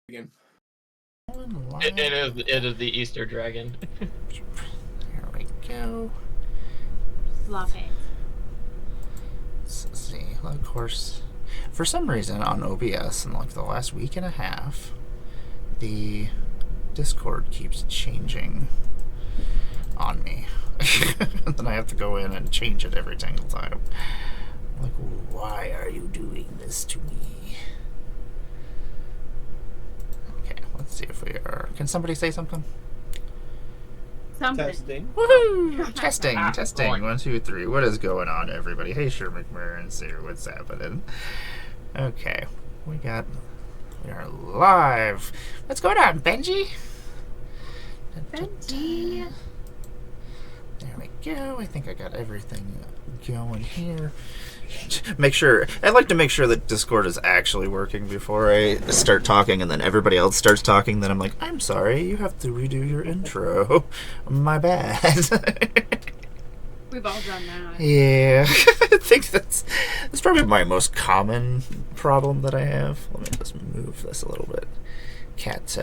Again. It is the Easter dragon. There we go. Love it. Let's see. Of course, for some reason on OBS in like the last week and a half, the Discord keeps changing on me. And then I have to go in and change it every single time. I'm like, why are you doing this to me? Okay, let's see if we are. Can somebody say something? Something. Testing. Woohoo! Testing, Ah, testing. boy. 1, 2, 3. What is going on, everybody? Hey, Sure McMurrin's here. What's happening? Okay, we are live. What's going on, Benji? Benji. There we go. I think I got everything going here. I'd like to make sure that Discord is actually working before I start talking, and then everybody else starts talking. Then I'm like, I'm sorry, you have to redo your intro. My bad. We've all done that. Yeah, I think that's probably my most common problem that I have. Let me just move this a little bit. Cats,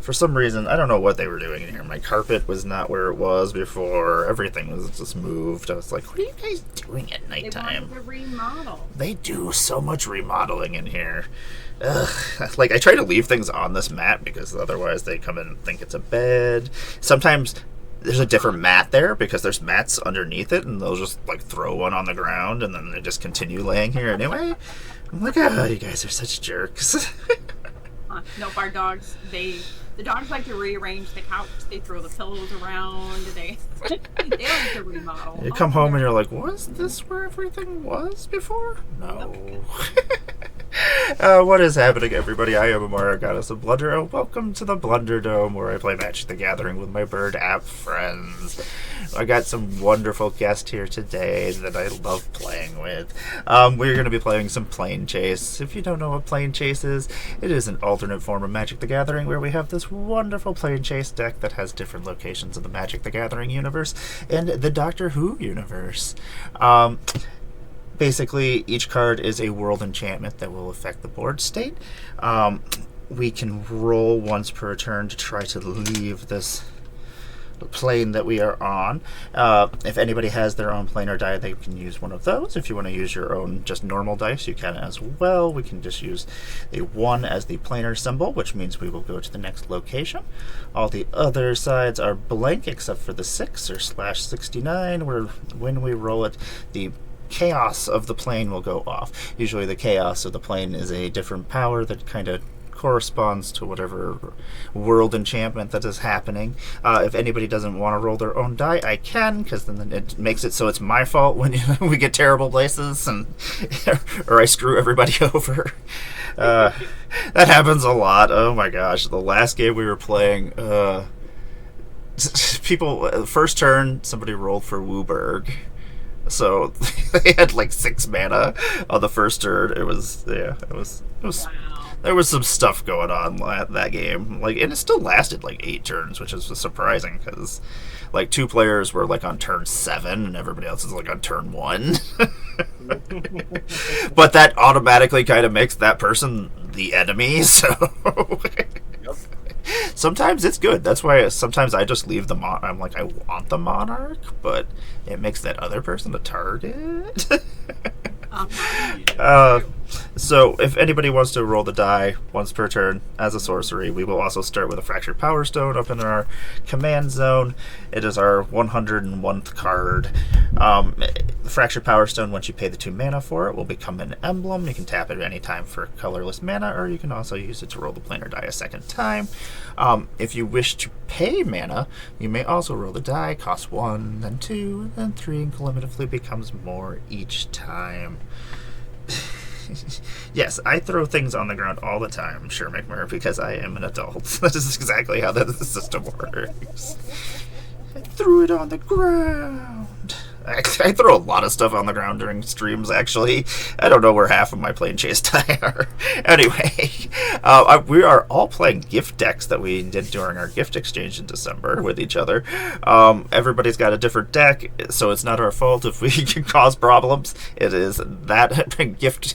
for some reason, I don't know what they were doing in here. My carpet was not where it was before. Everything was just moved. I was like, what are you guys doing at They nighttime? wanted to remodel. They do so much remodeling in here. Ugh. Like, I try to leave things on this mat because otherwise they come in and think it's a bed. Sometimes there's a different mat there because there's mats underneath it, and they'll just, like, throw one on the ground, and then they just continue laying here anyway. I'm like, oh, you guys are such jerks. Nope, our dogs, the dogs like to rearrange the couch. They throw the pillows around. They like to remodel. You come home and you're like, was this where everything was before? No. What is happening, everybody? I am Amara, Goddess of Blunder, and welcome to the BlunderDome, where I play Magic the Gathering with my bird app friends. I got some wonderful guests here today that I love playing with. We're going to be playing some Planechase. If you don't know what Planechase is, it is an alternate form of Magic the Gathering where we have this wonderful Planechase deck that has different locations in the Magic the Gathering universe and the Doctor Who universe. Basically, each card is a world enchantment that will affect the board state. We can roll once per turn to try to leave this plane that we are on. If anybody has their own planar die, they can use one of those. If you want to use your own just normal dice, you can as well. We can just use a 1 as the planar symbol, which means we will go to the next location. All the other sides are blank except for the 6 or /69, where when we roll it, the chaos of the plane will go off. Usually the chaos of the plane is a different power that kind of corresponds to whatever world enchantment that is happening. If anybody doesn't want to roll their own die, I can, because then it makes it so it's my fault when we get terrible places and or I screw everybody over. That happens a lot. Oh my gosh, the last game we were playing, people, first turn, somebody rolled for Wooburg. So they had like 6 mana on the first turn. It was Wow. there was some stuff going on that game. Like, and it still lasted like 8 turns, which is surprising because like 2 players were like on turn 7 and everybody else is like on turn 1. But that automatically kind of makes that person the enemy. So Yep. sometimes it's good. That's why sometimes I just leave the I'm like, I want the monarch, but it makes that other person a target. So if anybody wants to roll the die once per turn as a sorcery, we will also start with a Fractured Power Stone up in our command zone. It is our 101th card. The Fractured Power Stone, once you pay the 2 mana for it, will become an emblem. You can tap it at any time for colorless mana, or you can also use it to roll the planar die a second time. If you wish to pay mana, you may also roll the die, cost 1, then 2, then 3, and cumulatively becomes more each time. Yes, I throw things on the ground all the time, sure, McMurray, because I am an adult. That is exactly how the system works. I threw it on the ground. I throw a lot of stuff on the ground during streams, actually. I don't know where half of my Planechase die are. Anyway, we are all playing gift decks that we did during our gift exchange in December with each other. Everybody's got a different deck, so it's not our fault if we can cause problems. It is that gift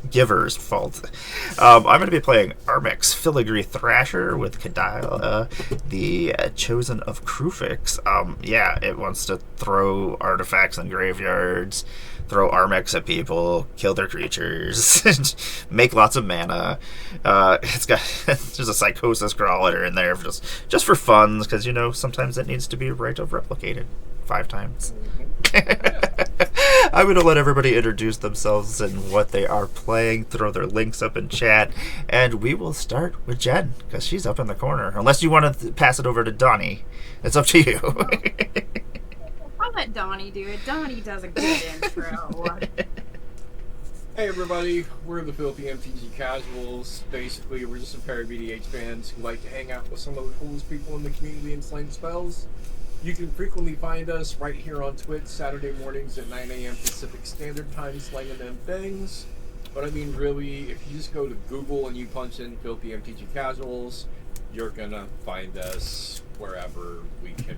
Giver's fault. I'm going to be playing Armix Filigree Thrasher with Kadile, the Chosen of Krufix. Yeah, it wants to throw artifacts in graveyards, throw Armix at people, kill their creatures, make lots of mana. It's got there's a Psychosis Crawler in there just for fun, because sometimes it needs to be right of replicated 5 times. I'm going to let everybody introduce themselves and what they are playing, throw their links up in chat, and we will start with Jen, because she's up in the corner. Unless you want to pass it over to Donnie. It's up to you. I'll let Donnie do it. Donnie does a good intro. Hey everybody, we're the Filthy MTG Casuals. Basically, we're just a pair of VDH fans who like to hang out with some of the coolest people in the community and slang spells. You can frequently find us right here on Twitch, Saturday mornings at 9 a.m. Pacific Standard Time, slanging them things. But I mean, really, if you just go to Google and you punch in Filthy MTG Casuals, you're gonna find us wherever we can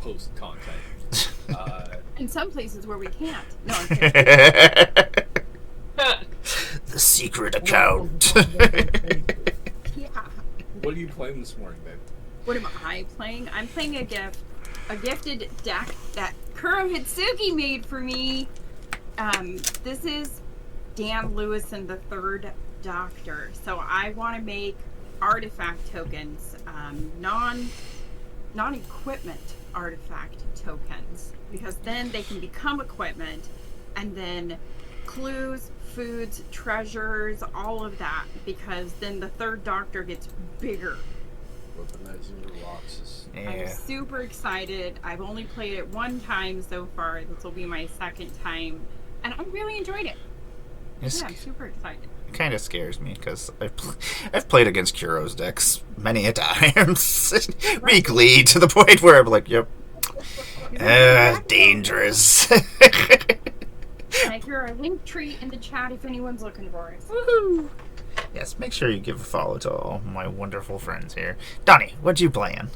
post content. In some places where we can't. No, I'm kidding. The secret account. Yeah. What are you playing this morning, babe? What am I playing? I'm playing a gifted deck that Kuro Hitsugi made for me. This is Dan Lewis and the Third Doctor. So I want to make artifact tokens, non-equipment artifact tokens, because then they can become equipment, and then clues, foods, treasures, all of that, because then the Third Doctor gets bigger. Weaponizing the rocks. Yeah. I'm super excited. I've only played it one time so far. This will be my second time, and I really enjoyed it. Yeah, I'm super excited. It kind of scares me, because I've played against Kuro's decks many a times. Weekly, to the point where I'm like, yep. Dangerous. I hear a link tree in the chat if anyone's looking for it. Woohoo! Yes, make sure you give a follow to all my wonderful friends here. Donnie, what you playing?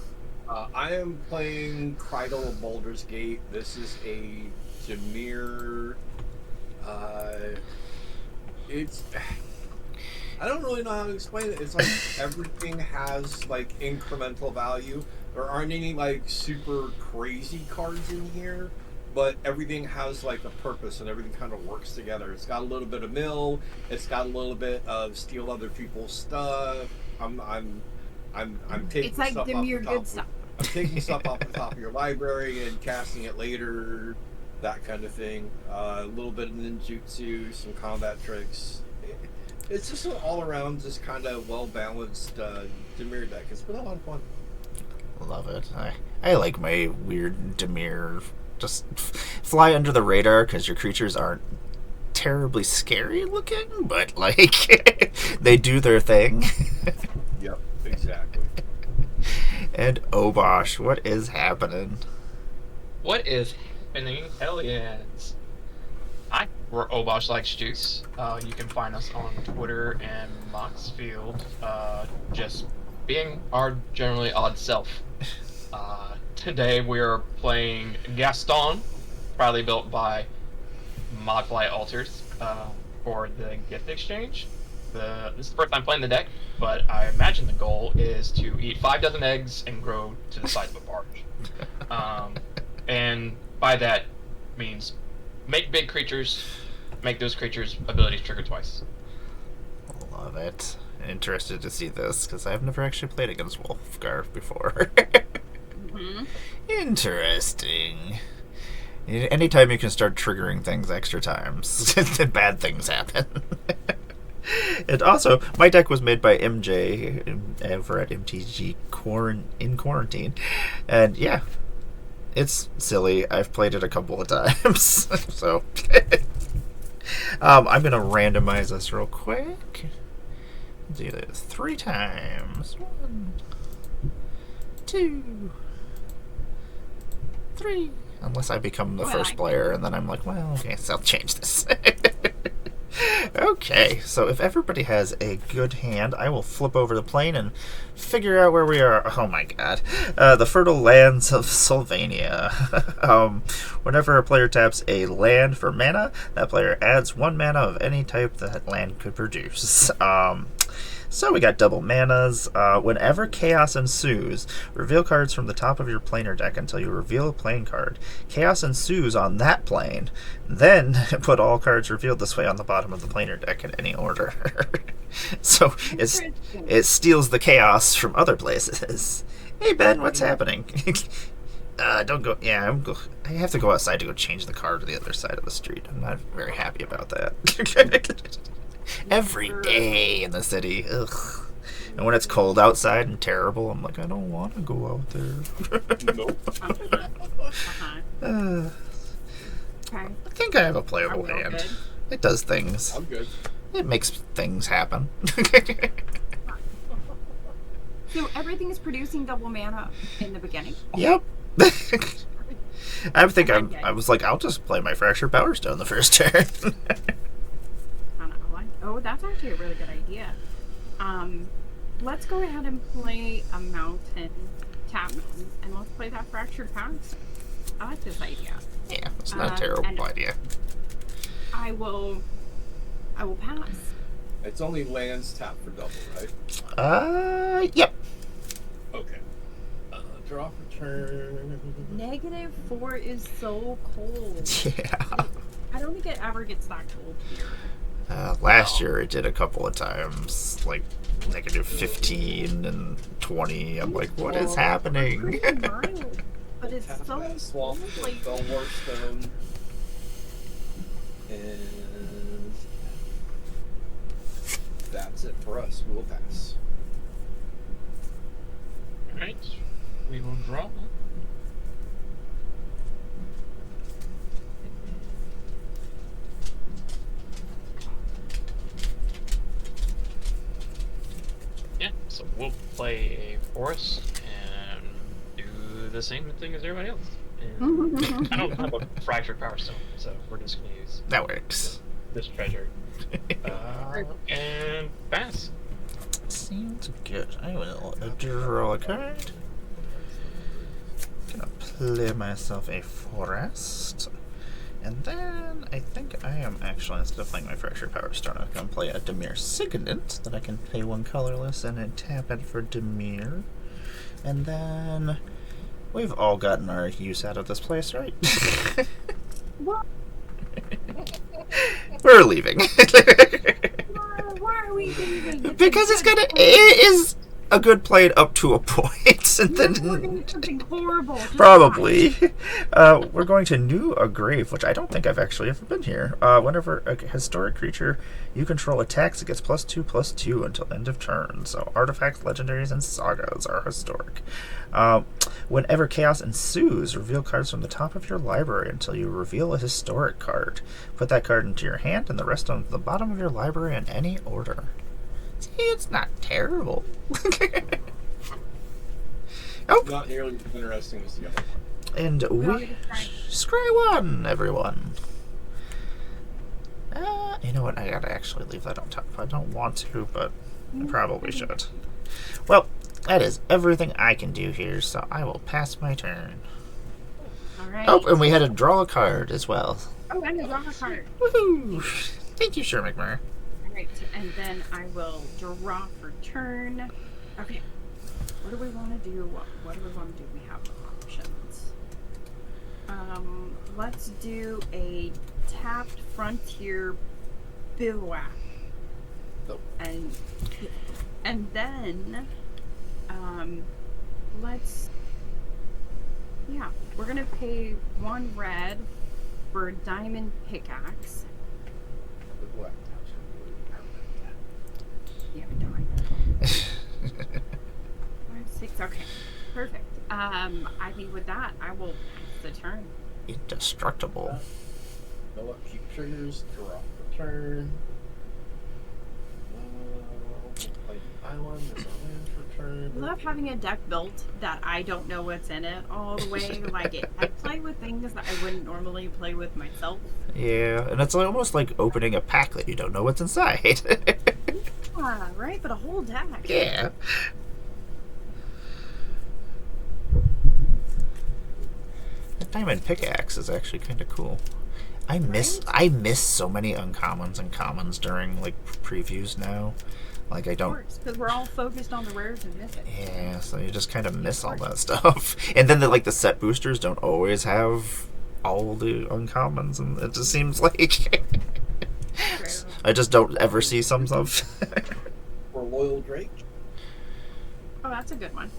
I am playing Cridle of Baldur's Gate. This is a Jameer. It's. I don't really know how to explain it. It's like everything has like incremental value. There aren't any like super crazy cards in here, but everything has like a purpose and everything kind of works together. It's got a little bit of mill. It's got a little bit of steal other people's stuff. I'm taking It's like stuff the off mere the good top stuff. I'm taking stuff off the top of your library and casting it later, that kind of thing. A little bit of ninjutsu, some combat tricks. It's just an all-around, just kind of well-balanced Dimir deck. It's been a lot of fun. Love it. I like my weird Dimir. Just fly under the radar, because your creatures aren't terribly scary looking, but like they do their thing. Yep, exactly. And Obosh, what is happening? What is happening? Hell yes. Hi, we're Obosh Likes Juice. You can find us on Twitter and Moxfield, just being our generally odd self. Today we are playing Gaston, proudly built by Modfly Altars, for the gift exchange. This is the first time playing the deck, but I imagine the goal is to eat 5 dozen eggs and grow to the size of a barge. And by that means make big creatures, make those creatures' abilities trigger twice. Love it. Interested to see this, because I've never actually played against Wolfgar before. Mm-hmm. Interesting. Anytime you can start triggering things extra times, then bad things happen. And also, my deck was made by MJ over at MTG in Quarantine. And yeah, it's silly. I've played it a couple of times. So, I'm going to randomize this real quick. Do this 3 times. 1, 2, 3. Unless I become the first player, and then I'm like, well, okay, so I'll change this. Okay, so if everybody has a good hand, I will flip over the plane and figure out where we are. Oh my god. The fertile lands of Sylvania. Whenever a player taps a land for mana, that player adds 1 mana of any type that land could produce. So we got double manas. Whenever chaos ensues, reveal cards from the top of your planar deck until you reveal a plane card. Chaos ensues on that plane. Then put all cards revealed this way on the bottom of the planar deck in any order. So it steals the chaos from other places. Hey Ben, what's happening? Don't go. Yeah, I have to go outside to go change the car to the other side of the street. I'm not very happy about that. Every day in the city. Ugh. And when it's cold outside and terrible, I'm like, I don't want to go out there. Nope. I think I have a playable hand. Good? It does things. I'm good. It makes things happen. So everything is producing double mana in the beginning. Yep. I was like, I'll just play my Fractured Power Stone the first turn. Oh, that's actually a really good idea. Let's go ahead and play a mountain, tap mountain, and let's play that Fractured Power Stone. I like this idea. Yeah, it's not a terrible idea. I will pass. It's only lands tap for double, right? Yep. Okay. Draw for turn. -4 is so cold. Yeah. I don't think it ever gets that cold here. Last year it did a couple of times, like -15 and 20. I'm like, what is happening? Pretty mild, but it's Tap so that swamp cold, with like, Belwar Stone. And that's it for us. We'll pass. Alright, we will draw. Yeah, so we'll play a forest and do the same thing as everybody else. And I don't have a Fractured Power Stone, so we're just going to use That works. this treasure. And pass. Seems good. I will draw a card. Gonna play myself a forest. And then I think I am actually, instead of playing my Fractured Power Stone, I'm going to play a Dimir Signet that I can pay 1 colorless and then tap it for Dimir. And then we've all gotten our use out of this place, right? What? We're leaving. Why are we leaving? Because it is a good play up to a point, and We're gonna then do something horrible. Just probably we're going to New a Grave, which I don't think I've actually ever been here. Whenever a historic creature you control attacks, it gets +2/+2 until end of turn. So artifacts, legendaries, and sagas are historic. Whenever chaos ensues, reveal cards from the top of your library until you reveal a historic card. Put that card into your hand and the rest on the bottom of your library in any order. See, it's not terrible. Oh, Not nearly as interesting as the other one. and we scry 1, everyone. You know what? I gotta actually leave that on top. I don't want to, but I probably should. Well, that is everything I can do here, so I will pass my turn. All right. Oh, and we had to draw a card as well. Oh, and a draw a card. Woohoo! Thank you, Sir McMurray. All right, and then I will draw for turn. Okay. What do we want to do? What do we want to do? We have options. Let's do a tapped frontier bivouac. Oh. And then we're gonna pay 1 red for a diamond pickaxe. The black Yeah, diamond. 5, 6. Okay, perfect. I think with that, I will pass the turn. Indestructible. No upkeep triggers. Draw for turn. Play the island as a land for turn. I love having a deck built that I don't know what's in it all the way. Like I play with things that I wouldn't normally play with myself. Yeah, and it's almost like opening a pack that you don't know what's inside. Yeah, right, but a whole deck. Yeah. The diamond pickaxe is actually kind of cool. I miss so many uncommons and commons during like previews now. Like I don't. Because we're all focused on the rares and mythics. Yeah, so you just kind of miss all that stuff. And then the set boosters don't always have all the uncommons, and it just seems like I just don't ever see some stuff. For Loyal Drake. Oh, that's a good one.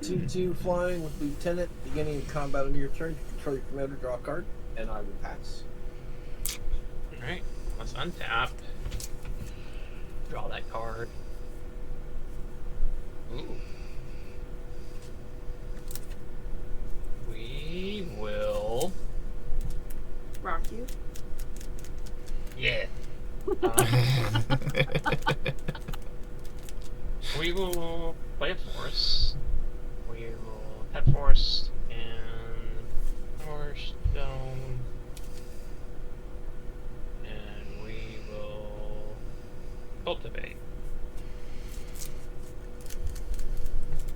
2/2 flying with Lieutenant. Beginning of combat on your turn, you control your commander, draw a card, and I will pass. Alright, let's untap. Draw that card. Ooh. We will. Rock you. Yeah. We will play a force. We will head force and Power Stone. And we will cultivate.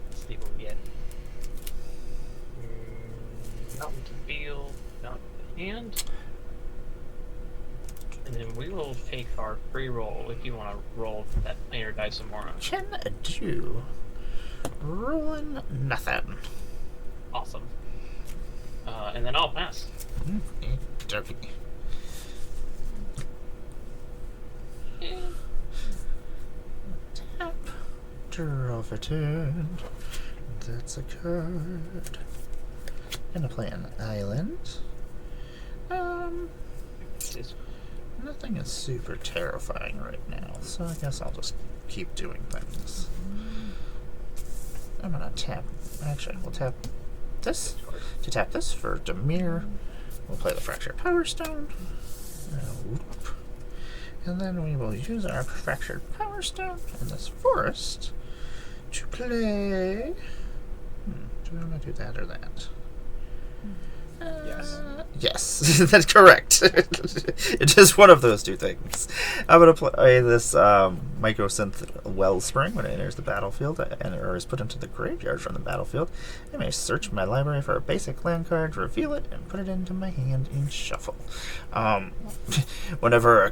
Let's see what we get. Mountain to field, mountain to hand. And then we will take our free roll if you want to roll that player dice some more. Can do. Rolling nothing. Awesome. And then I'll pass. Derpy. Tap. Draw for turn. That's a card. Gonna play an island. Nothing is super terrifying right now, so I guess I'll just keep doing things. I'm gonna tap. Actually, we'll tap this to tap this for Demir. We'll play the Fractured Power Stone. Whoop. And then we will use our Fractured Power Stone in this forest to play. Do we want to do that or that? Yes. Yes, that's correct. It is one of those two things. I'm going to play this Mycosynth Wellspring when it enters the battlefield or is put into the graveyard from the battlefield. I may search my library for a basic land card, reveal it, and put it into my hand in shuffle. Whenever a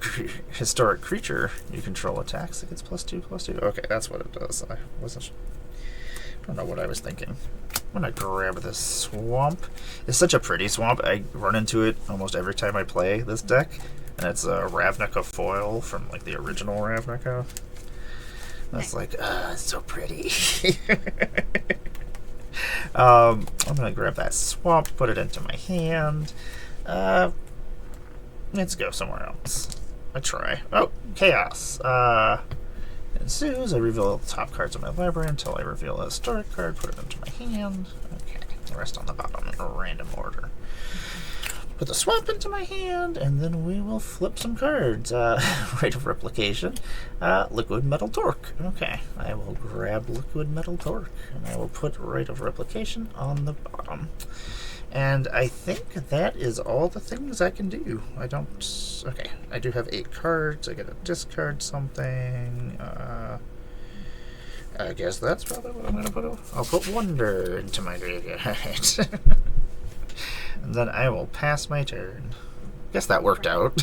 historic creature you control attacks, it gets +2/+2. Okay, that's what it does. I don't know what I was thinking. I'm gonna grab this swamp. It's such a pretty swamp. I run into it almost every time I play this deck, and it's a Ravnica foil from like the original Ravnica. That's like, it's so pretty. I'm gonna grab that swamp, put it into my hand. Let's go somewhere else. I try. Oh, chaos. Ensues. I reveal the top cards of my library until I reveal a historic card, put it into my hand. Okay, the rest on the bottom in a random order. Put the swamp into my hand, and then we will flip some cards. Rite of Replication. Liquid Metal Torque. Okay, I will grab Liquid Metal Torque, and I will put Rite of Replication on the bottom. And I think that is all the things I can do. I don't... Okay, I do have 8 cards. I gotta discard something. I guess that's probably what I'm gonna put... I'll put Wonder into my graveyard. And then I will pass my turn. Guess that worked out.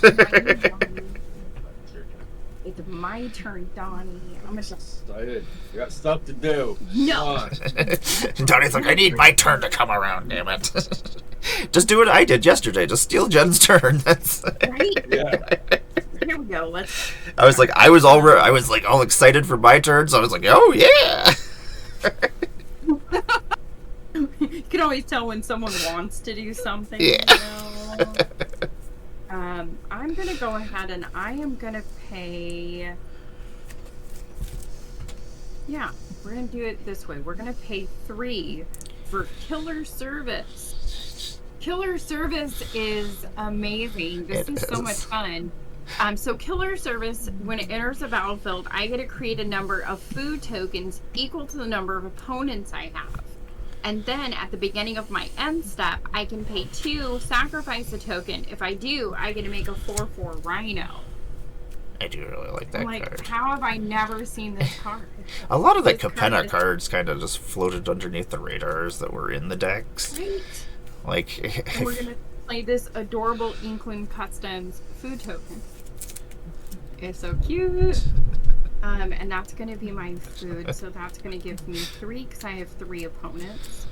It's my turn, Donnie. I'm Excited. You got stuff to do. No. Donnie's like, I need my turn to come around, damn it. Just do what I did yesterday. Just steal Jen's turn. That's Right? Yeah. Here we go. Let's. I was like all excited for my turn, so I was like, oh yeah. You can always tell when someone wants to do something. Yeah. You know? I'm gonna go ahead and I am gonna pay. Yeah, we're gonna do it this way. We're gonna pay 3 for Killer Service. Killer Service is amazing. This is so much fun. So killer service, when it enters the battlefield, I get to create a number of food tokens equal to the number of opponents I have. And then at the beginning of my end step, I can pay 2, sacrifice a token. If I do, I get to make a 4/4 rhino. I do really like that card. How have I never seen this card? A lot of the This Capenna card is- cards kind of just floated underneath the radars that were in the decks. Right. Like, And we're going to play this adorable Inkling Customs food token. It's so cute. And that's going to be my food, so that's going to give me 3 because I have 3 opponents.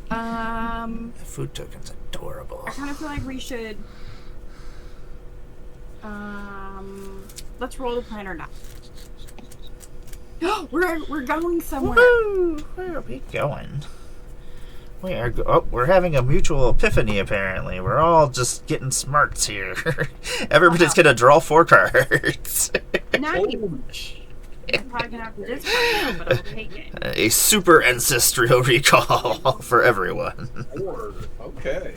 the food token's adorable. I kind of feel like we should. Let's roll the plan or not. we're going somewhere. Woo! Where are we going? We're having a mutual epiphany, apparently. We're all just getting smarts here. Everybody's gonna draw 4 cards. Nice. I'm probably gonna have to discard it, but I'll take it. A super ancestral recall for everyone. 4. Okay.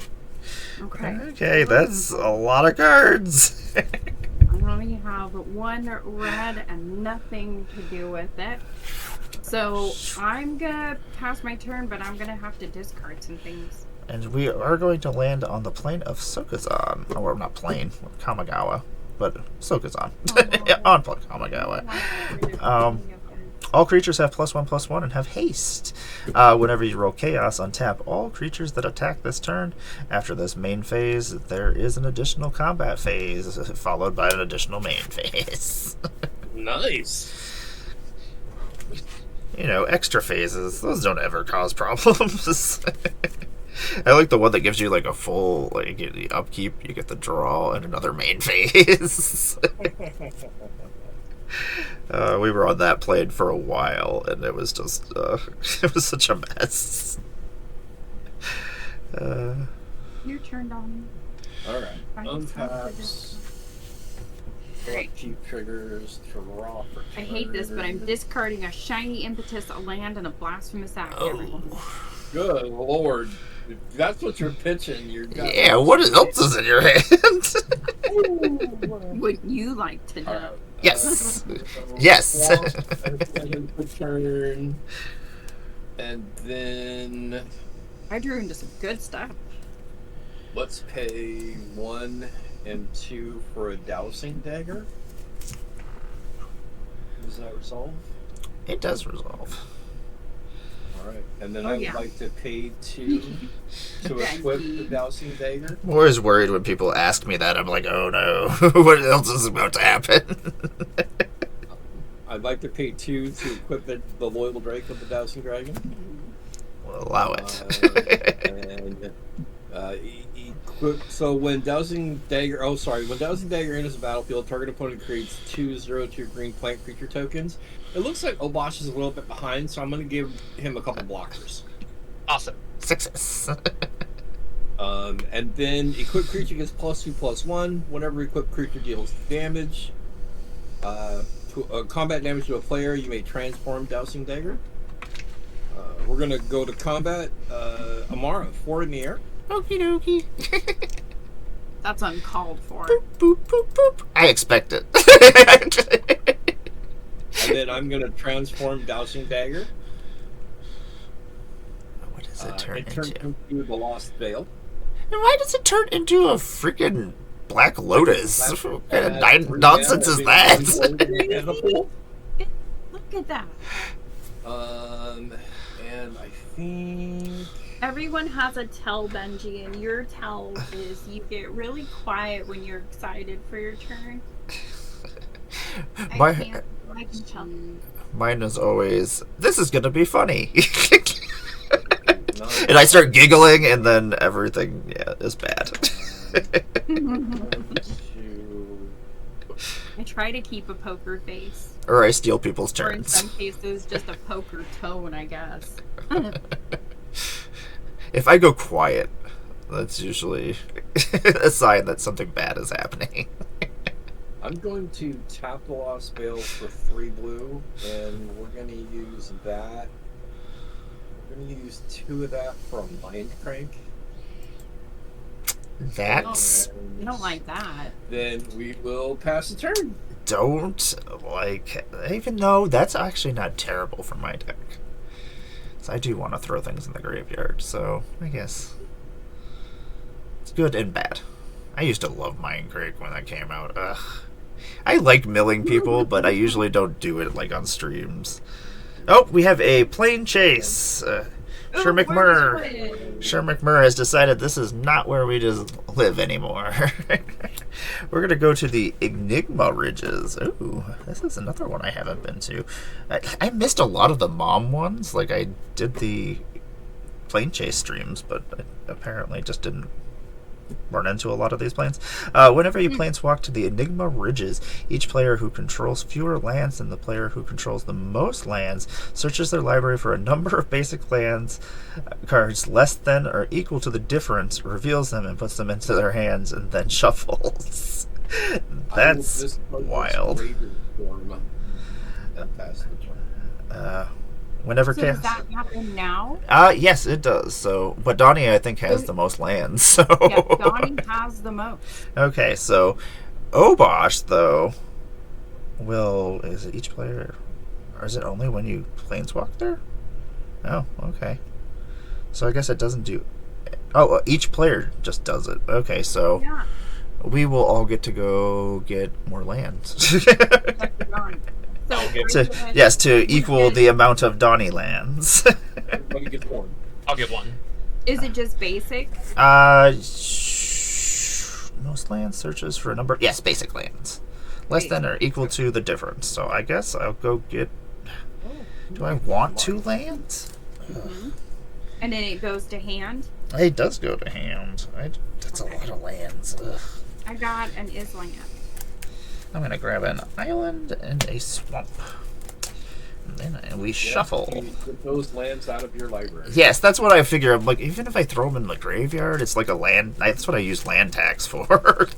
Okay. Okay, that's a lot of cards. I only have 1 red and nothing to do with it. So I'm gonna pass my turn, but I'm gonna have to discard some things. And we are going to land on the plane of Sokazan. Or not plane, Kamigawa, but Sokazan. On Kamigawa. All creatures have +1/+1 and have haste. Whenever you roll chaos, untap all creatures that attack this turn. After this main phase, there is an additional combat phase, followed by an additional main phase. Nice. You know, extra phases, those don't ever cause problems. I like the one that gives you like a full, like, you get the upkeep, you get the draw, and another main phase. We were on that plane for a while, and it was just, it was such a mess. Your turn, Donnie. Alright. I just have to Untaps. Keep triggers, draw for I hate this, but I'm turn. discarding a shiny impetus, a land, and a blasphemous act. Everyone. Good lord. If that's what you're pitching, you're Yeah, what else is in your hand? Would you like to know? Alright. Yes. Yes. Turn. And then I drew into some good stuff. let's pay 1 and 2 for a dowsing dagger. Does that resolve? It does resolve. Alright. And then Oh, I would yeah. like to pay 2 to equip the dowsing dagger. I'm always worried when people ask me that. I'm like, oh no, what else is about to happen? I'd like to pay 2 to equip the loyal drake of the dowsing dragon. We'll allow it. And equip. So when dowsing dagger, when dowsing dagger enters the battlefield, target opponent creates 2/0/2 green plant creature tokens. It looks like Obosh is a little bit behind, so I'm going to give him a couple blockers. Awesome. Success. And then equipped creature gets +2/+1 whenever equipped creature deals damage. Combat damage to a player, you may transform dowsing dagger. We're gonna go to combat. Amara, 4 in the air. Okie dokie. That's uncalled for. Boop, boop, boop. I expect it. And then I'm gonna transform dowsing dagger. What does it turn It turns into? into the Lost Veil. And why does it turn into a freaking Black Lotus? What kind of nonsense is that? Look at that. And I think Everyone has a tell, Benji, and your tell is you get really quiet when you're excited for your turn. I can tell. Mine is always, this is gonna be funny. And I start giggling, and then everything, is bad. I try to keep a poker face. Or I steal people's Or in turns. some cases, just a poker tone, I guess. If I go quiet, that's usually a sign that something bad is happening. I'm going to tap the Lost Veil for 3 blue, and we're going to use that. We're going to use 2 of that for a Mind Crank. That's I don't like that. Then we will pass the turn. don't like, even though that's actually not terrible for my deck. So I do want to throw things in the graveyard, so I guess it's good and bad. I used to love Mind Creek when that came out. Ugh. I like milling people, but I usually don't do it like on streams. Oh, we have a Planechase. Sure McMurr has decided this is not where we just live anymore. We're gonna go to the Enigma Ridges. Ooh, this is another one I haven't been to. I missed a lot of the mom ones. Like I did the Planechase streams, but I apparently just didn't run into a lot of these planes. Whenever you planeswalk to the Enigma Ridges, each player who controls fewer lands than the player who controls the most lands searches their library for a number of basic lands cards less than or equal to the difference, reveals them and puts them into their hands, and then shuffles. That's wild. Whenever So does that happen now? yes, it does. So, but Donnie, I think, has the most lands. So Yeah, Donnie has the most. okay, so Obosh though is it each player, or is it only when you planeswalk there? Oh, okay. So I guess it doesn't do. Oh, each player just does it. Okay, so Yeah. we will all get to go get more lands. So to equal the amount of Donnie lands. Everybody gets one. I'll get one. is it just basic? Most land searches for a number. Yes, basic lands. Less than or equal to the difference. So I guess I'll go get. Do I want 2 lands? And then it goes to hand. It does go to hand. That's a lot of lands. Ugh. I got an Island. I'm gonna grab an island and a swamp. And then we shuffle. You get those lands out of your library. Yes, that's what I figure. I'm like, even if I throw them in the graveyard, it's like a land. That's what I use land tax for.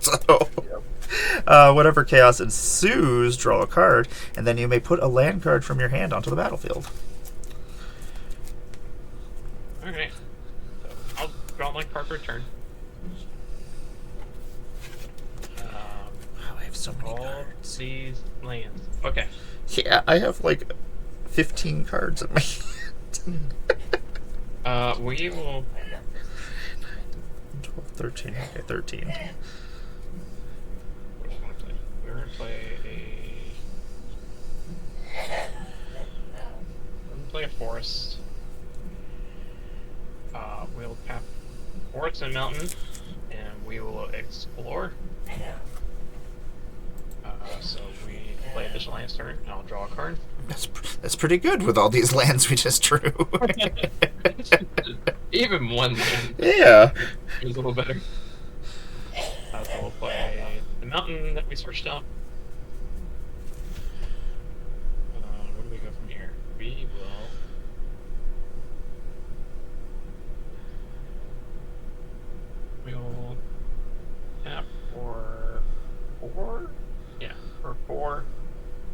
So, whenever chaos ensues, draw a card, and then you may put a land card from your hand onto the battlefield. Okay. So I'll draw my card per turn. I have so many All cards. these lands. Okay. Yeah, I have like 15 cards in my hand. We will. 12, 13. Okay, 13. What do we want to play? We're gonna play a forest. We'll tap forest and mountain, and we will explore. So we play additional lands turn, and I'll draw a card. That's pretty good with all these lands we just drew. Even one land Yeah. is a little better. So we'll play the mountain that we searched out. Where do we go from here? We will tap for 4. Yeah, for 4,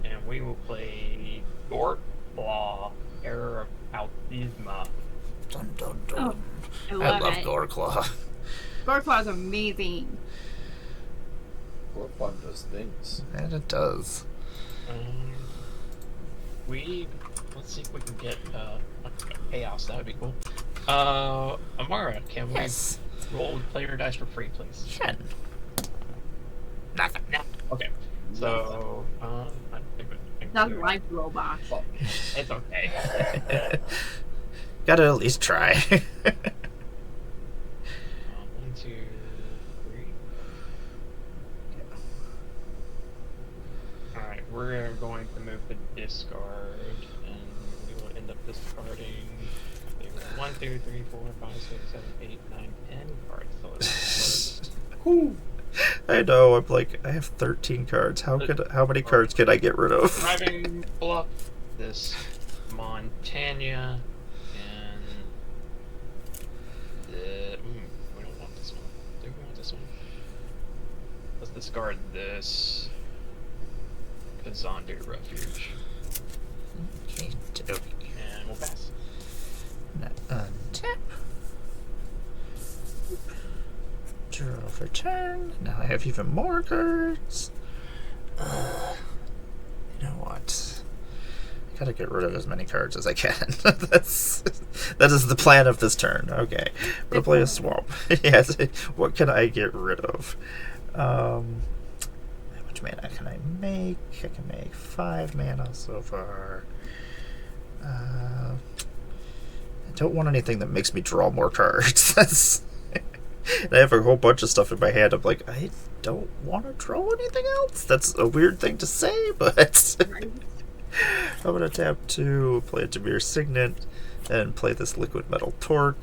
and we will play Gorklaw, Error of Althesma. Dun, dun, dun. I I love it. Goreclaw. Goreclaw is amazing. Gorefun does things. And it does. Let's see if we can get chaos. That would be cool. Amara, can we Yes. roll player dice for free, please? 10. Nothing. No. Okay. So I don't think we can Doesn't do it. like Robot. It's okay. Gotta at least try. 1, 2, 3. Alright, we're going to move the discard, and we will end up discarding 1, 2, 3, 4, 5, 6, 7, 8, 9, 10 cards. So Cool. I know, I'm like, I have 13 cards. How many cards can I get rid of? Driving Bluff, this Montana, and we don't want this one. Do we want this one? Let's discard this Kazandu Refuge, Okay, and we'll pass. untap. Draw for turn. Now I have even more cards. You know what? I gotta get rid of as many cards as I can. That is the plan of this turn. Okay. I'm gonna play a swamp. Yes. What can I get rid of? How much mana can I make? I can make 5 mana so far. I don't want anything that makes me draw more cards. That's. And I have a whole bunch of stuff in my hand. I'm like, I don't want to draw anything else. That's a weird thing to say, but I'm gonna tap 2, play a Demir Signet, and play this Liquid Metal Torque.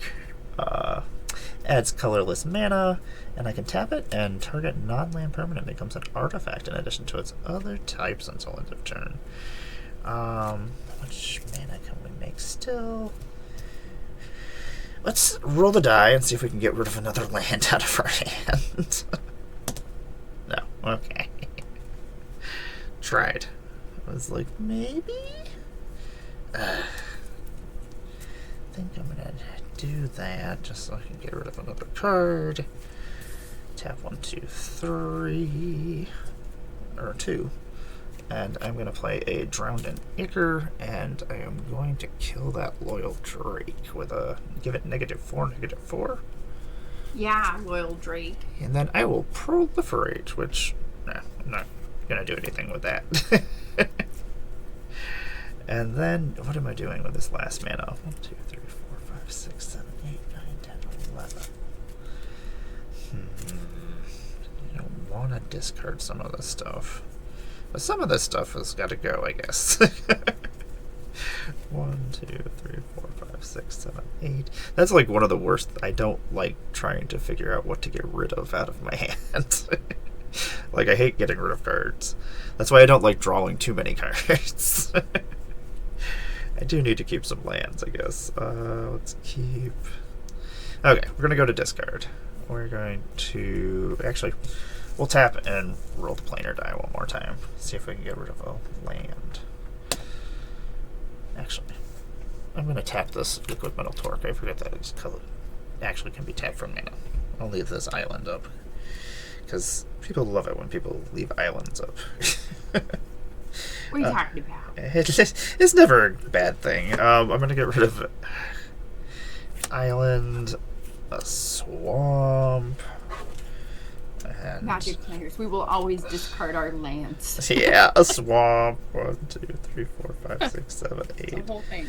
Adds colorless mana, and I can tap it, and target non-land permanent becomes an artifact in addition to its other types until end of turn. How much mana can we make still? Let's roll the die and see if we can get rid of another land out of our hand. No. Okay. Tried. I was like, maybe? I think I'm gonna do that just so I can get rid of another card. Tap 1, 2, 3. Or 2. And I'm going to play a Drowned in Ichor, and I am going to kill that Loyal Drake with a... give it -4, -4. Yeah, Loyal Drake. And then I will Proliferate, which... Nah, I'm not going to do anything with that. And then, what am I doing with this last mana? 1, 2, 3, 4, 5, 6, 7, 8, 9, 10, 11. I don't want to discard some of this stuff. But some of this stuff has got to go, I guess. 1, 2, 3, 4, 5, 6, 7, 8. That's like one of the worst. I don't like trying to figure out what to get rid of out of my hand. Like, I hate getting rid of cards. That's why I don't like drawing too many cards. I do need to keep some lands, I guess. Let's keep... Okay, we're going to go to discard. We're going to... Actually... We'll tap and roll the planar die one more time. See if we can get rid of a land. Actually, I'm going to tap this Liquid Metal Torque. I forget that it's actually can be tapped from mana. I'll leave this island up. Because people love it when people leave islands up. What are you talking about? It's never a bad thing. I'm going to get rid of island, a swamp, and Magic players, we will always discard our lands. yeah, a swamp. 1, 2, 3, 4, 5, 6, 7, 8. It's the whole thing.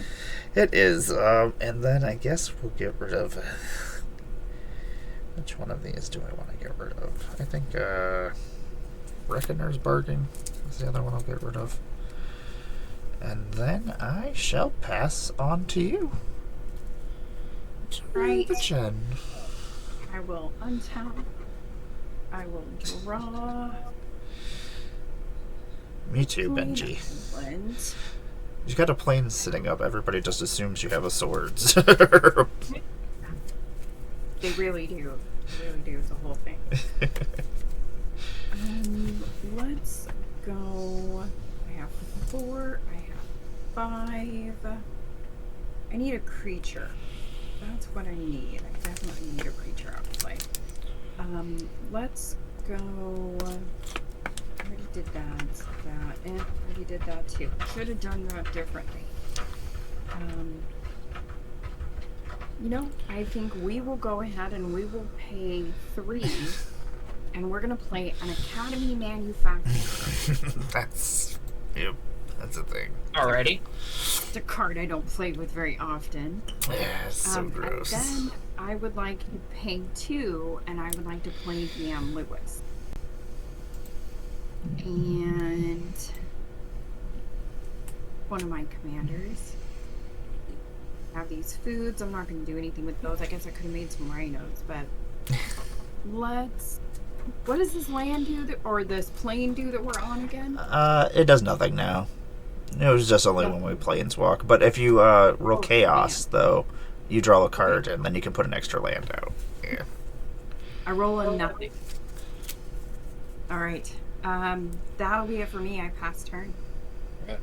It is. And then I guess we'll get rid of. Which one of these do I want to get rid of? I think Reckoner's Bargain is the other one I'll get rid of. And then I shall pass on to you. Right. Jen. I will untap. I will draw. Me too, Benji. You got a plane sitting up. Everybody just assumes you have a sword. They really do. They really do. It's a whole thing. Let's go. I have 4. I have 5. I need a creature. That's what I need. I definitely need a creature out to play. Let's go. I already did that. I already did that too. I should have done that differently. You know, I think we will go ahead and we will pay 3, and we're gonna play an Academy Manufacturer. That's a thing. Alrighty. It's a card I don't play with very often. Yeah, it's so gross. And then I would like to pay 2, and I would like to play Deanne Lewis. And one of my commanders. Have these foods. I'm not going to do anything with those. I guess I could have made some rhinos, but let's... What does this land do, or this plane do that we're on again? It does nothing now. It was just only when we planeswalk. But if you roll Chaos, though, you draw a card, and then you can put an extra land out. Yeah. I roll a nothing. Alright. That'll be it for me. I pass turn. Okay.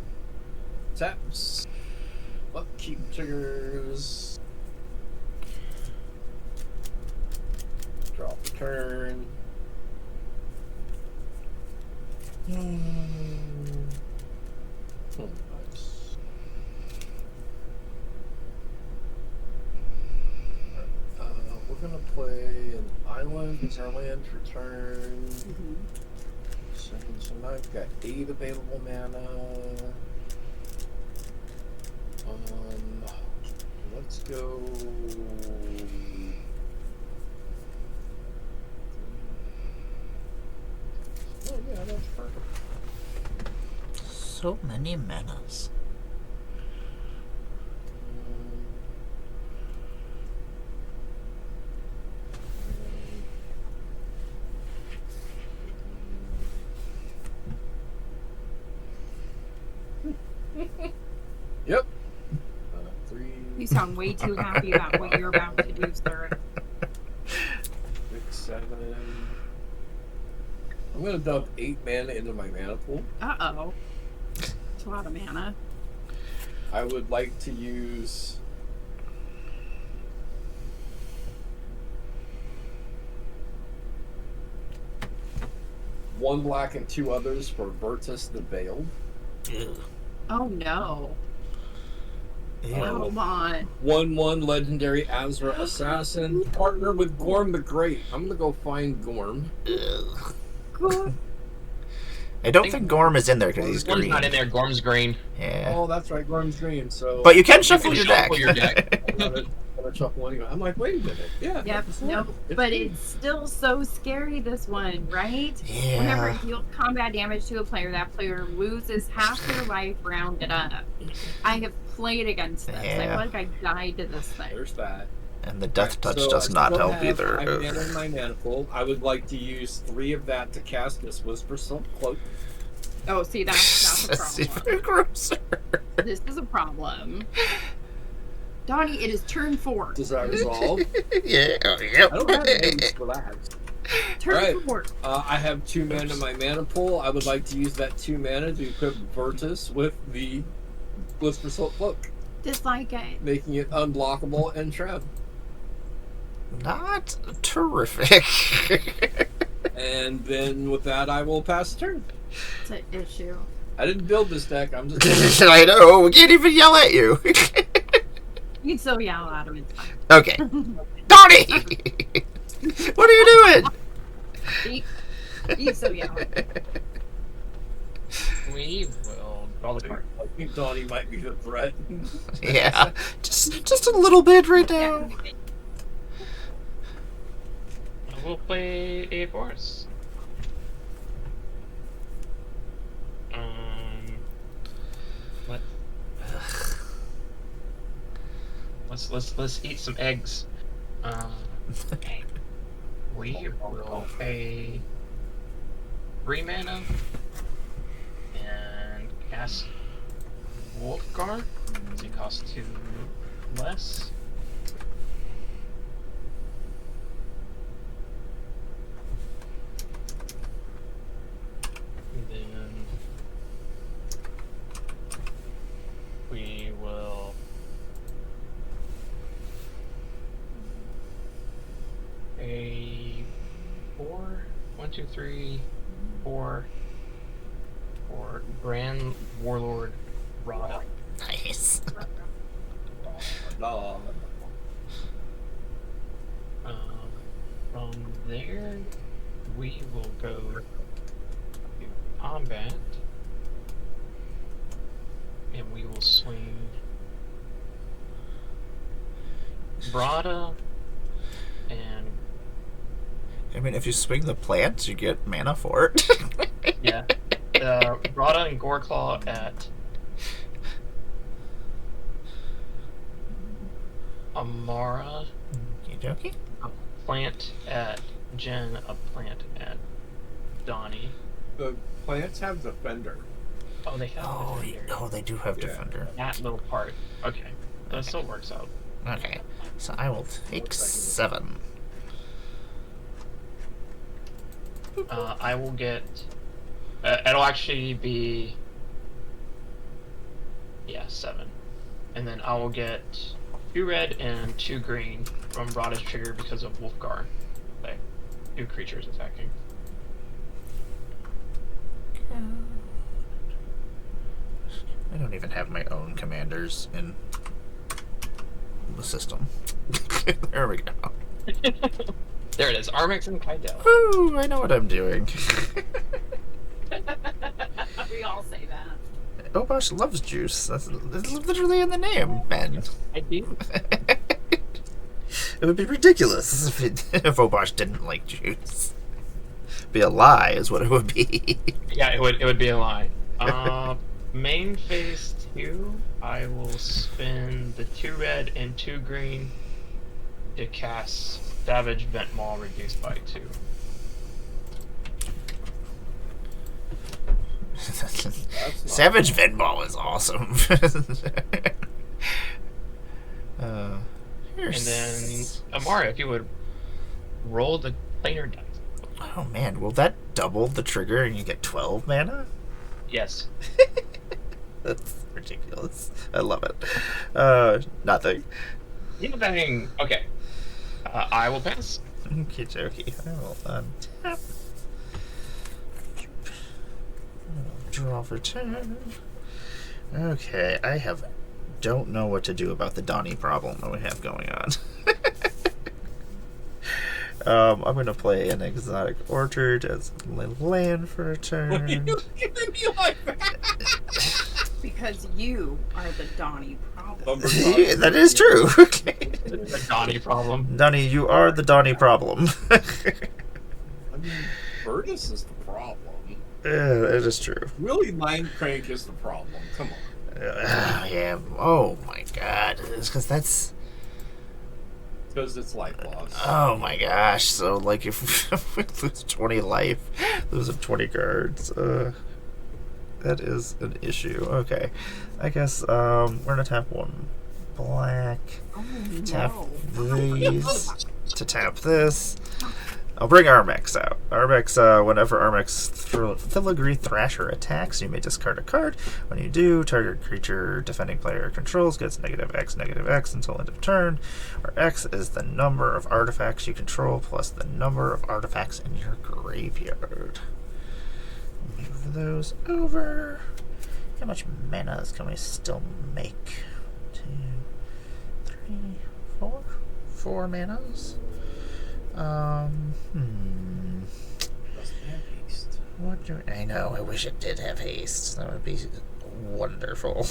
Taps. Upkeep triggers. Draw the turn. Oh, nice. We're gonna play an island as our land for turn. So now I've got 8 available mana. Let's go. Oh yeah, that's perfect. So many manas. Yep. 3, You sound way too happy about what you're about to do, sir. 6, 7. I'm gonna dump 8 mana into my mana pool. Uh-oh. It's a lot of mana. I would like to use one black and 2 others for Virtus the Veiled. Ew. Oh no. Ew. Come on. 1/1 legendary Azra Assassin. Partner with Gorm the Great. I'm gonna go find Gorm. Ugh. Good. I don't think Gorm is in there because he's Gorm's green. not in there. Gorm's green. Yeah. Oh, that's right, Gorm's green. So But you can shuffle can your deck. shuffle your deck. I'm gonna shuffle anyway. I'm like, wait a minute. Yeah. Yep, no, but it's still so scary, this one, right? Whenever it Yeah. deals combat damage to a player, that player loses half their life rounded up. I have played against this. I Yeah. feel like I died to this thing. There's that. And the Death Touch So does I not still help have either. 5 mana in my mana pool. I would like to use 3 of that to cast this Whisper Silk Cloak. Oh, see, that's a That's problem. even grosser. This is a problem. Donnie, it is turn 4. Does that resolve? Yeah. I don't have names for that. Turn Alright. 4. I have 2 mana in my mana pool. I would like to use that 2 mana to equip Virtus with the Whisper Silk Cloak, Dislike it. making it unblockable and shroud. Not terrific. And then with that, I will pass the turn. It's an issue. I didn't build this deck. I'm just. I know. We can't even yell at you. You can still yell at him. It's fine. Okay. Donnie! What are you doing? You can still yell at him. We will draw the card. I think Donnie might be the threat. Yeah. Just a little bit right now. We'll play a force. Let's eat some eggs. We will pay 3 mana and cast Wolfguard. Does it cost 2 less? And then we will pay 4, 1, 2, 3, 4 for Grand Warlord Rada. Nice. No. From there, we will go to combat, and we will swing Brada and I mean, if you swing the plants, you get mana for it. yeah, Brada and Goreclaw at Amara, Okie a plant at Jen, a plant at Donnie. The plants have Defender. Oh, they have Oh, Defender. oh, they do have Yeah. Defender. That little part. Okay, that still works out. Okay, so I will take 7. I will get. It'll actually be. Yeah, 7. And then I will get 2 red and 2 green from Brada's trigger because of Wolfgar. Okay. 2 creatures attacking. I don't even have my own commanders in the system. There we go. There it is, Armix and Kydell. Woo! I know what I'm doing. We all say that. Obosh loves juice. That's literally in the name, Ben. I do. It would be ridiculous if Obosh didn't like juice. Be a lie, is what it would be. Yeah, it would be a lie. Main phase 2, I will spend the 2 red and 2 green to cast Savage Vent Maul reduced by 2. Savage Vent Ball is awesome. And then, Amara, if you would roll the planar dice. Oh man, will that double the trigger and you get 12 mana? Yes. That's ridiculous. I love it. Nothing. Nothing. Okay. I will pass. Okie dokie. I will untap. Draw for turn. Okay, I don't know what to do about the Donnie problem that we have going on. I'm going to play an Exotic Orchard as my land for a turn. You giving me like that? Because you are the Donnie problem. That is true. The Donnie problem. Donnie, you are the Donnie problem. I mean, Virtus is the problem. Yeah, it is true. Really, Mind Crank is the problem. Come on. Yeah. Oh my god. It's because that's... Because it's life loss. Oh my gosh. So, like, if we lose 20 life, losing 20 cards, that is an issue. Okay. I guess, we're gonna tap 1 black. Oh, Tap no. these to tap this. I'll bring Armex out. Armex, whenever Armex Filigree Thrasher attacks, you may discard a card. When you do, target creature defending player controls gets -X until end of turn, where X is the number of artifacts you control plus the number of artifacts in your graveyard. Move those over. How much mana can we still make? 2, 3, 4? 4 manas? Doesn't have haste. What do I know? I wish it did have haste. That would be wonderful.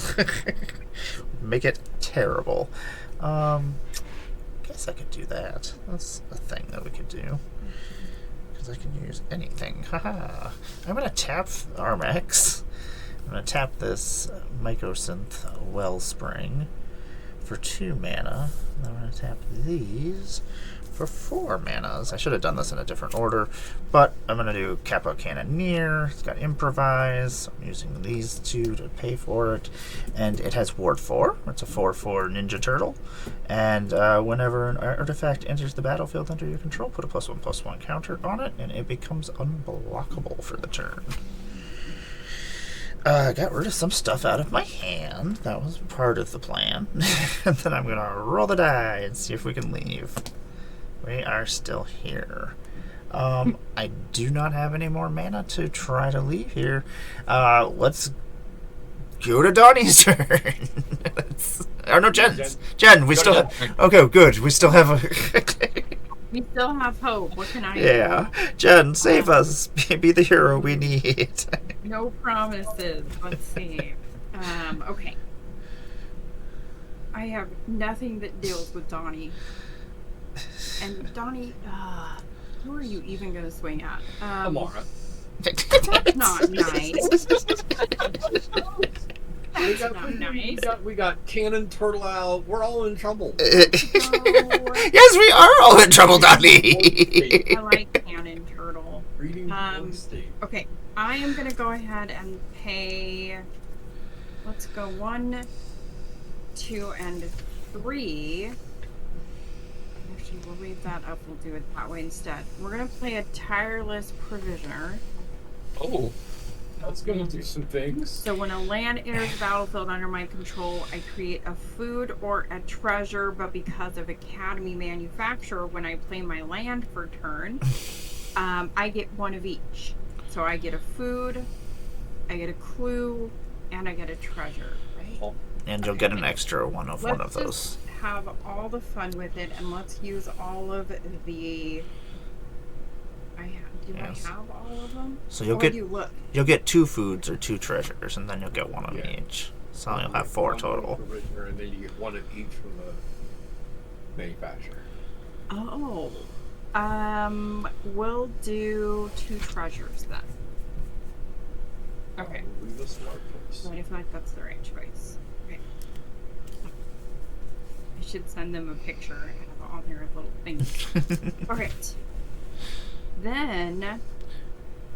Make it terrible. Guess I could do that. That's a thing that we could do. Because I can use anything. Haha. I'm gonna tap Armex. I'm gonna tap this Mycosynth Wellspring for 2 mana. And I'm gonna tap these for 4 manas. I should have done this in a different order, but I'm going to do Capo Cannoneer. It's got Improvise. So I'm using these 2 to pay for it. And it has Ward 4. It's a 4/4 Ninja Turtle. And whenever an artifact enters the battlefield under your control, put a +1/+1 counter on it, and it becomes unblockable for the turn. Got rid of some stuff out of my hand. That was part of the plan. And then I'm going to roll the die and see if we can leave. We are still here. I do not have any more mana to try to leave here. Let's go to Donnie's turn. Oh no, Jen's. Jen, we still have... Okay, good. We still have a... We still have hope. What can I do? Yeah. Jen, save us. Be the hero we need. No promises. Let's see. Okay. I have nothing that deals with Donnie. And Donnie, who are you even going to swing at? Amara. That's not nice. We That's not nice. got Cannon Turtle out. We're all in trouble. Yes, we are all in trouble, Donnie. I like Cannon Turtle. Reading the state. Okay, I am going to go ahead and pay... Let's go 1, 2, and 3. Actually, we'll leave that up. We'll do it that way instead. We're going to play a Tireless Provisioner. Oh. That's gonna do some things. So when a land enters the battlefield under my control, I create a food or a treasure, but because of Academy Manufacturer, when I play my land for turn, I get one of each. So I get a food, I get a clue, and I get a treasure, right? And you'll get an extra one of Let's those. just have all the fun with it, and let's use all of the... Do Yes. I have all of them? So you'll Or get do you look? you'll get 2 foods or 2 treasures, and then you'll get one of Yeah. each. So you'll have 4 One total. from the originator, and then you get one of each from the manufacturer. Oh. We'll do 2 treasures then. Okay. Probably the smart choice. I feel like that's the right choice. Okay. I should send them a picture and have all their little things. Alright. Then...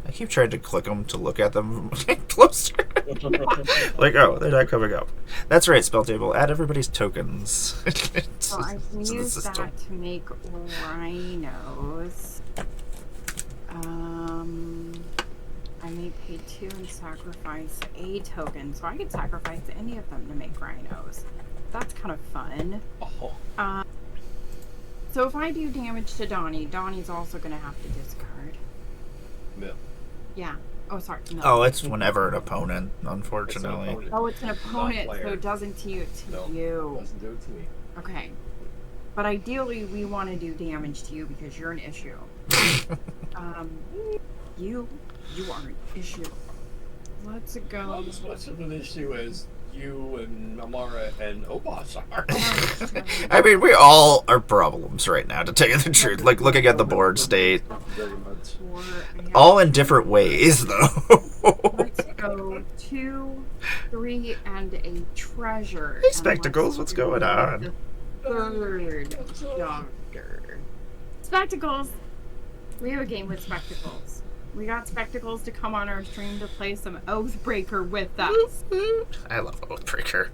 I keep trying to click them to look at them closer. Like, oh, they're not coming up. That's right, spell table. Add everybody's tokens So I can to the use system. that to make rhinos. I may pay 2 and sacrifice a token. So I could sacrifice any of them to make rhinos. That's kind of fun. Oh, So if I do damage to Donnie, Donnie's also going to have to discard. no. Yeah. Oh, sorry. No. Oh, it's whenever an opponent, It's an unfortunately. opponent. Oh, it's an opponent, so player. it doesn't to you. No, you. doesn't do it to me. Okay. But ideally, we want to do damage to you because you're an issue. You are an issue. Let's go. Not as much of an issue as you and Amara and Obas are. I mean, we all are problems right now, to tell you the truth. Like, looking at the board state. Very much. All in different ways, though. Let's go 2, 3, and a treasure. Hey, Spectacles, what's going on? The third doctor. Spectacles. We have a game with Spectacles. We got Spectacles to come on our stream to play some Oathbreaker with us. I love Oathbreaker.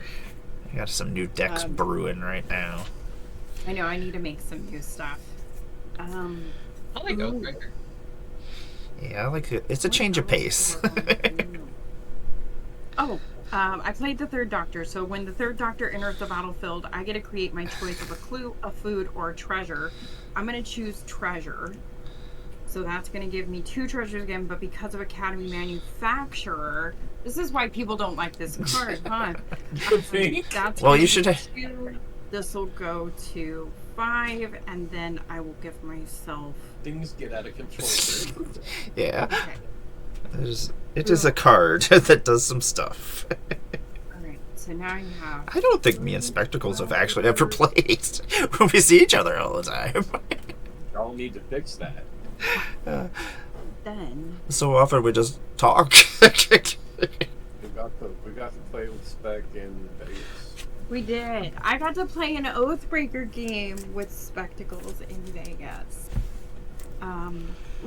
I got some new decks brewing right now. I know, I need to make some new stuff. I like Ooh. Oathbreaker. Yeah, I like it. It's a change of pace. I played the third doctor, so when the third doctor enters the battlefield, I get to create my choice of a clue, a food, or a treasure. I'm going to choose treasure. So that's going to give me 2 treasures again, but because of Academy Manufacturer, this is why people don't like this card, huh? That's Well, gonna you should be have... 2. This will go to 5, and then I will give myself... Things get out of control. Yeah. Okay. It is a card that does some stuff. Alright, so now you have... I don't think me and Spectacles have actually ever played. We see each other all the time. Y'all need to fix that. Then... So often we just talk. We got to play with Spec in Vegas. We did. I got to play an Oathbreaker game with Spectacles in Vegas.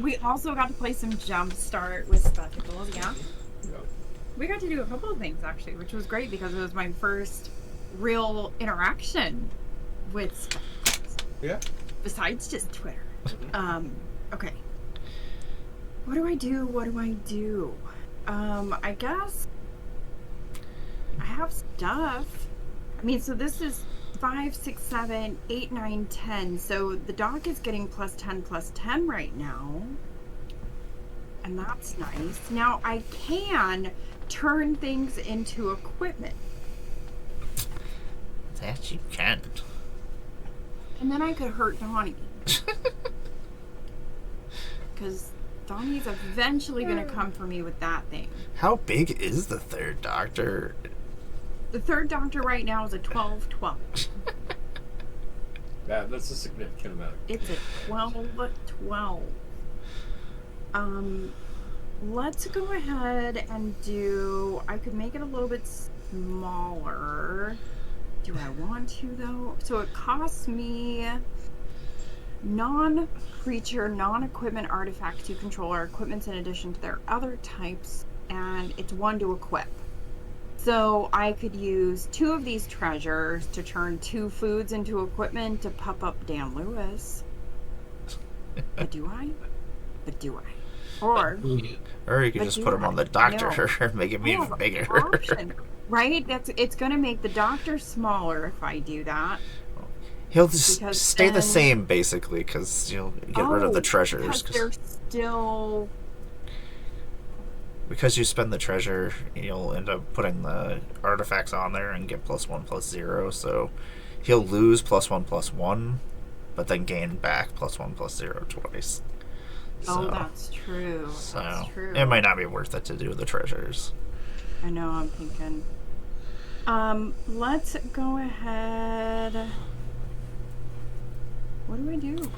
We also got to play some Jumpstart with Spectacles, yeah. Yeah. We got to do a couple of things, actually, which was great because it was my first real interaction with Spectacles. Yeah. Besides just Twitter. Mhm. Okay. What do I do? I guess I have stuff. I mean, so this is 5, 6, 7, 8, 9, 10. So the doc is getting +10/+10 right now. And that's nice. Now I can turn things into equipment. That you can. And then I could hurt Donnie. Because Donnie's eventually going to come for me with that thing. How big is the third doctor? The third doctor right now is a 12/12. Yeah, that's a significant amount. It's a 12/12. Let's go ahead and do... I could make it a little bit smaller. Do I want to, though? So it costs me... non-creature, non-equipment artifacts you control are equipments in addition to their other types, and it's 1 to equip. So I could use 2 of these treasures to turn 2 foods into equipment to pop up Dan Lewis. But do I? Or Or you could But just do put him I? on the doctor No. and make him even have bigger. option, right? It's going to make the doctor smaller if I do that. He'll just Because stay the then- same, basically, because you'll get rid of the Oh, treasures. Because they're still. Because you spend the treasure, you'll end up putting the artifacts on there and get +1/+0. So he'll lose +1/+1, but then gain back +1/+0 twice. Oh, that's true. So That's true. it might not be worth it to do the treasures. I know. I'm thinking. Let's go ahead. What do I do?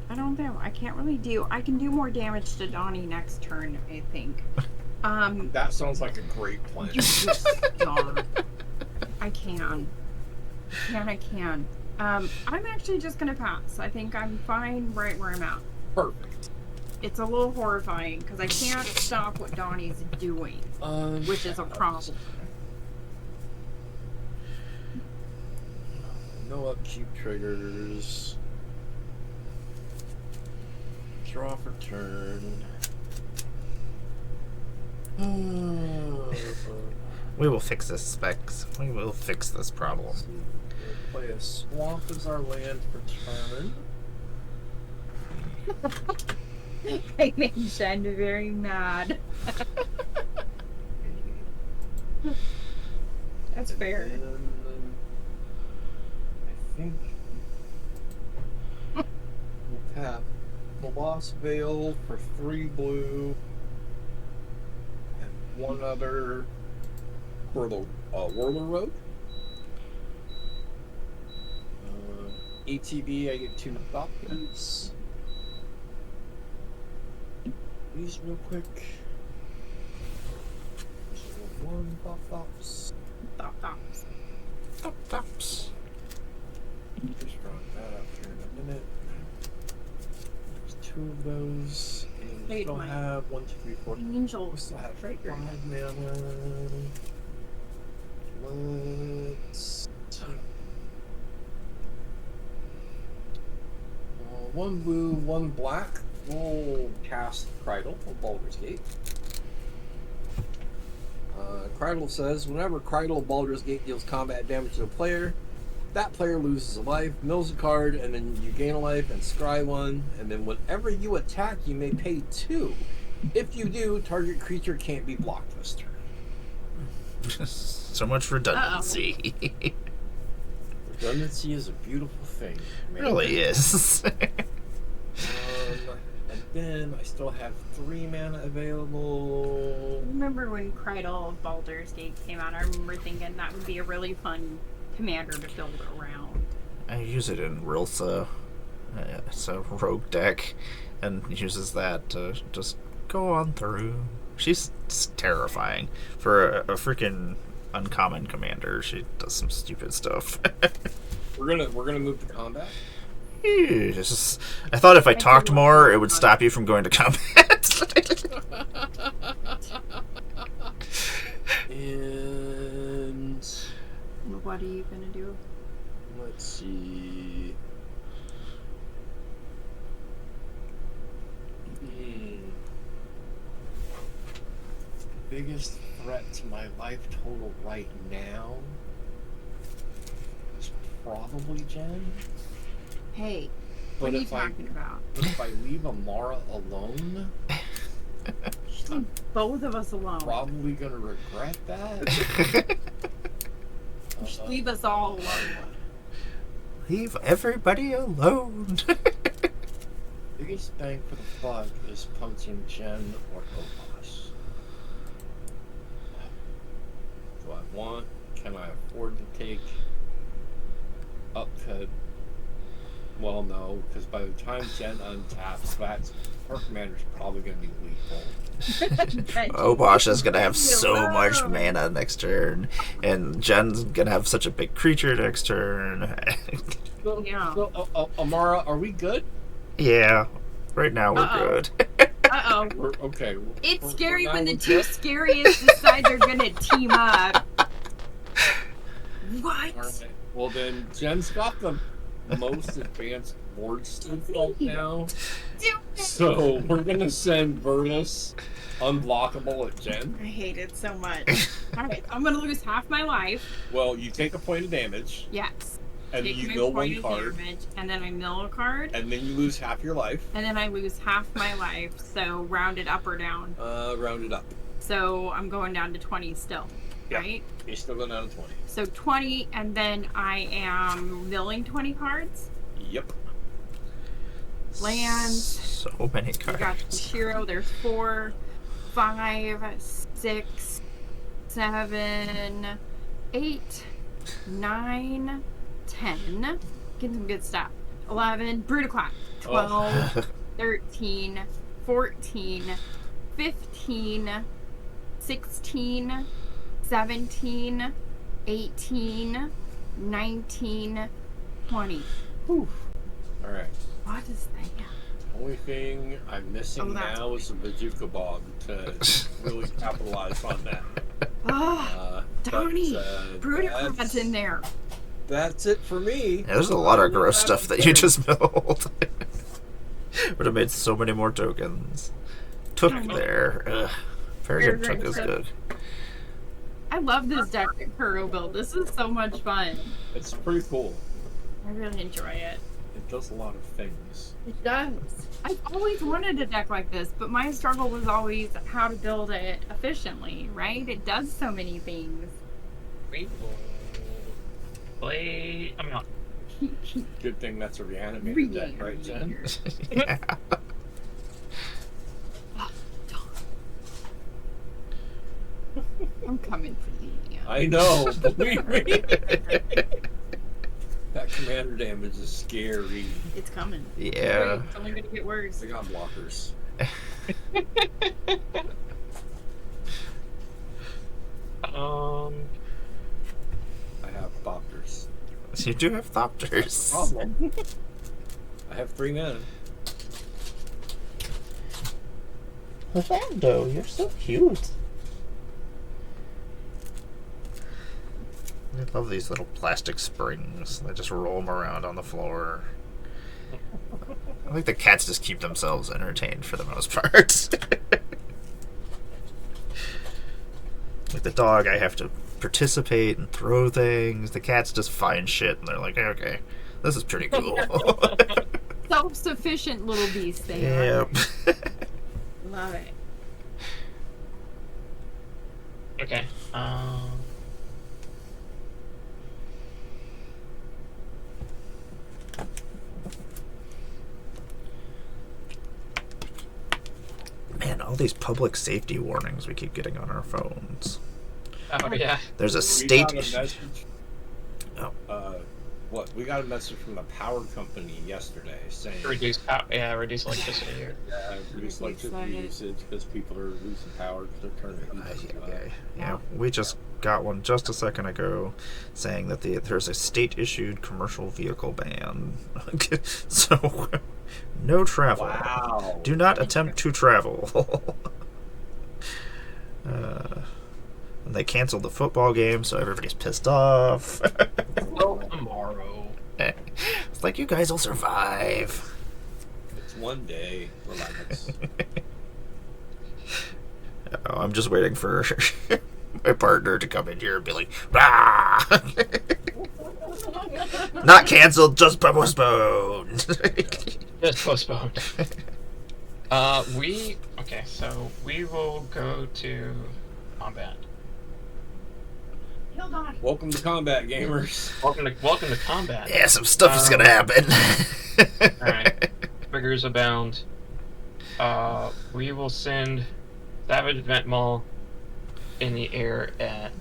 I don't know. I can't really do. I can do more damage to Donnie next turn, I think. That sounds like a great plan. You just darn. I can. I can. I'm actually just gonna pass. I think I'm fine right where I'm at. Perfect. It's a little horrifying because I can't stop what Donnie's doing, which is a problem. No upkeep triggers. Draw for turn. We will fix this, Specs. We will fix this problem. We'll play a swamp as our land for turn. I made Jen very mad. That's fair. And then, I think we'll tap the Lost Veil for 3 blue and 1 other for the Whirler Road. ATB, I get 2 knockouts. These real quick. 1 Thop-Thops. Thop-Thops. Just drawing that up here in a minute. There's 2 of those. And we Wait, still my have 1, 2, 3, 4. Angel We still have 5 trigger. mana. Let's. 1 blue, 1 black. We'll cast Cridle of Baldur's Gate. Cridle says, whenever Cridle of Baldur's Gate deals combat damage to a player, that player loses a life, mills a card, and then you gain a life and scry 1, and then whenever you attack, you may pay 2. If you do, target creature can't be blocked this turn. So much redundancy. Redundancy is a beautiful thing. It really is. And then I still have 3 mana available. Remember when Cridle of Baldur's Gate came out? I remember thinking that would be a really fun commander to build around. I use it in Rilsa. It's a rogue deck, and uses that to just go on through. She's terrifying. For a freaking uncommon commander, she does some stupid stuff. We're gonna move to combat. I thought if I talked more, it would stop you from going to combat. And What are you gonna do? let's see. Biggest threat to my life total right now is probably Jen. Hey, But what are you if talking about? if I leave Amara alone, Just leave both of us alone. probably gonna regret that. Just leave us all alone. Leave everybody alone. Biggest bang for the buck is punching Jen or Obosh. Do I want? Can I afford to take up to? Well, no, because by the time Jen untaps, her commander's probably going to be lethal. Obosh is gonna have so much mana next turn, and Jen's gonna have such a big creature next turn. So, Yeah. so, Amara, are we good? Yeah, right now we're good. Uh-oh. We're okay. It's scary now when the we're two good? scariest decide they're gonna team up. What? All right. Well, then Jen's got the most advanced board stuff right now. So we're gonna send Virtus unblockable at Jen. I hate it so much. Alright, I'm gonna lose half my life. Well, you take a point of damage. Yes. And then take you my mill point one of card. damage, and then I mill a card, And then you lose half your life. and then I lose half my life. So rounded up or down. Round it up. So I'm going down to 20 still, Yeah. right? You're still going down to 20. So 20, and then I am milling 20 cards. Yep. Lands. So many We got cards. Shiro. There's 4, 5, 6, 7, 8, 9, 10. Getting some good stuff. 11. Brutaclaw. 12, 13, 14, 15, 16, 17, 18, 19, 20. Whew. All right. What is that? Only thing I'm missing that's now is a bazooka bomb to really capitalize on that. Oh, Donnie, but, Brutaclaw's in there. That's it for me. Yeah, there's a lot of gross stuff that you just milled. Would have made so many more tokens. Took there. Ugh. Peregrine Took is good. I love this deck that Kuro built. This is so much fun. It's pretty cool. I really enjoy it. It does a lot of things. It does. I've always wanted a deck like this, but my struggle was always how to build it efficiently, right? It does so many things. We will play. I'm not. Good thing that's a reanimated deck, right, Jen? Yeah. I'm coming for you. I know, believe me. That commander damage is scary. It's coming. Yeah. Wait, it's only gonna get worse. They got blockers. I have Thopters. You do have Thopters. Problem. I have 3 mana. Orlando, you're so cute. I love these little plastic springs. They just roll them around on the floor. I think the cats just keep themselves entertained for the most part. Like the dog, I have to participate and throw things. The cats just find shit and they're like, okay, this is pretty cool. Self-sufficient little beast they are. Yep. Love it. Okay. Man, all these public safety warnings we keep getting on our phones. Oh yeah. There's a We state got a issue. message. Oh. What? We got a message from the power company yesterday saying Reduce electricity here. reduce electricity usage because people are losing power because they're turning the heat. Yeah, we just got one just a second ago saying that there's a state-issued commercial vehicle ban. So, no travel. Wow. Do not attempt to travel. And they canceled the football game, so everybody's pissed off. Well, tomorrow. It's like, you guys will survive. It's one day. Relax. Oh, I'm just waiting for my partner to come in here and be like, "Rah!" Not canceled, just postponed. Just postponed. Okay, so we will go to combat. Kill Donnie. Welcome to combat, gamers. Welcome to combat. Yeah, some stuff is gonna happen. Alright. Triggers abound. We will send Savage Vent Maul in the air at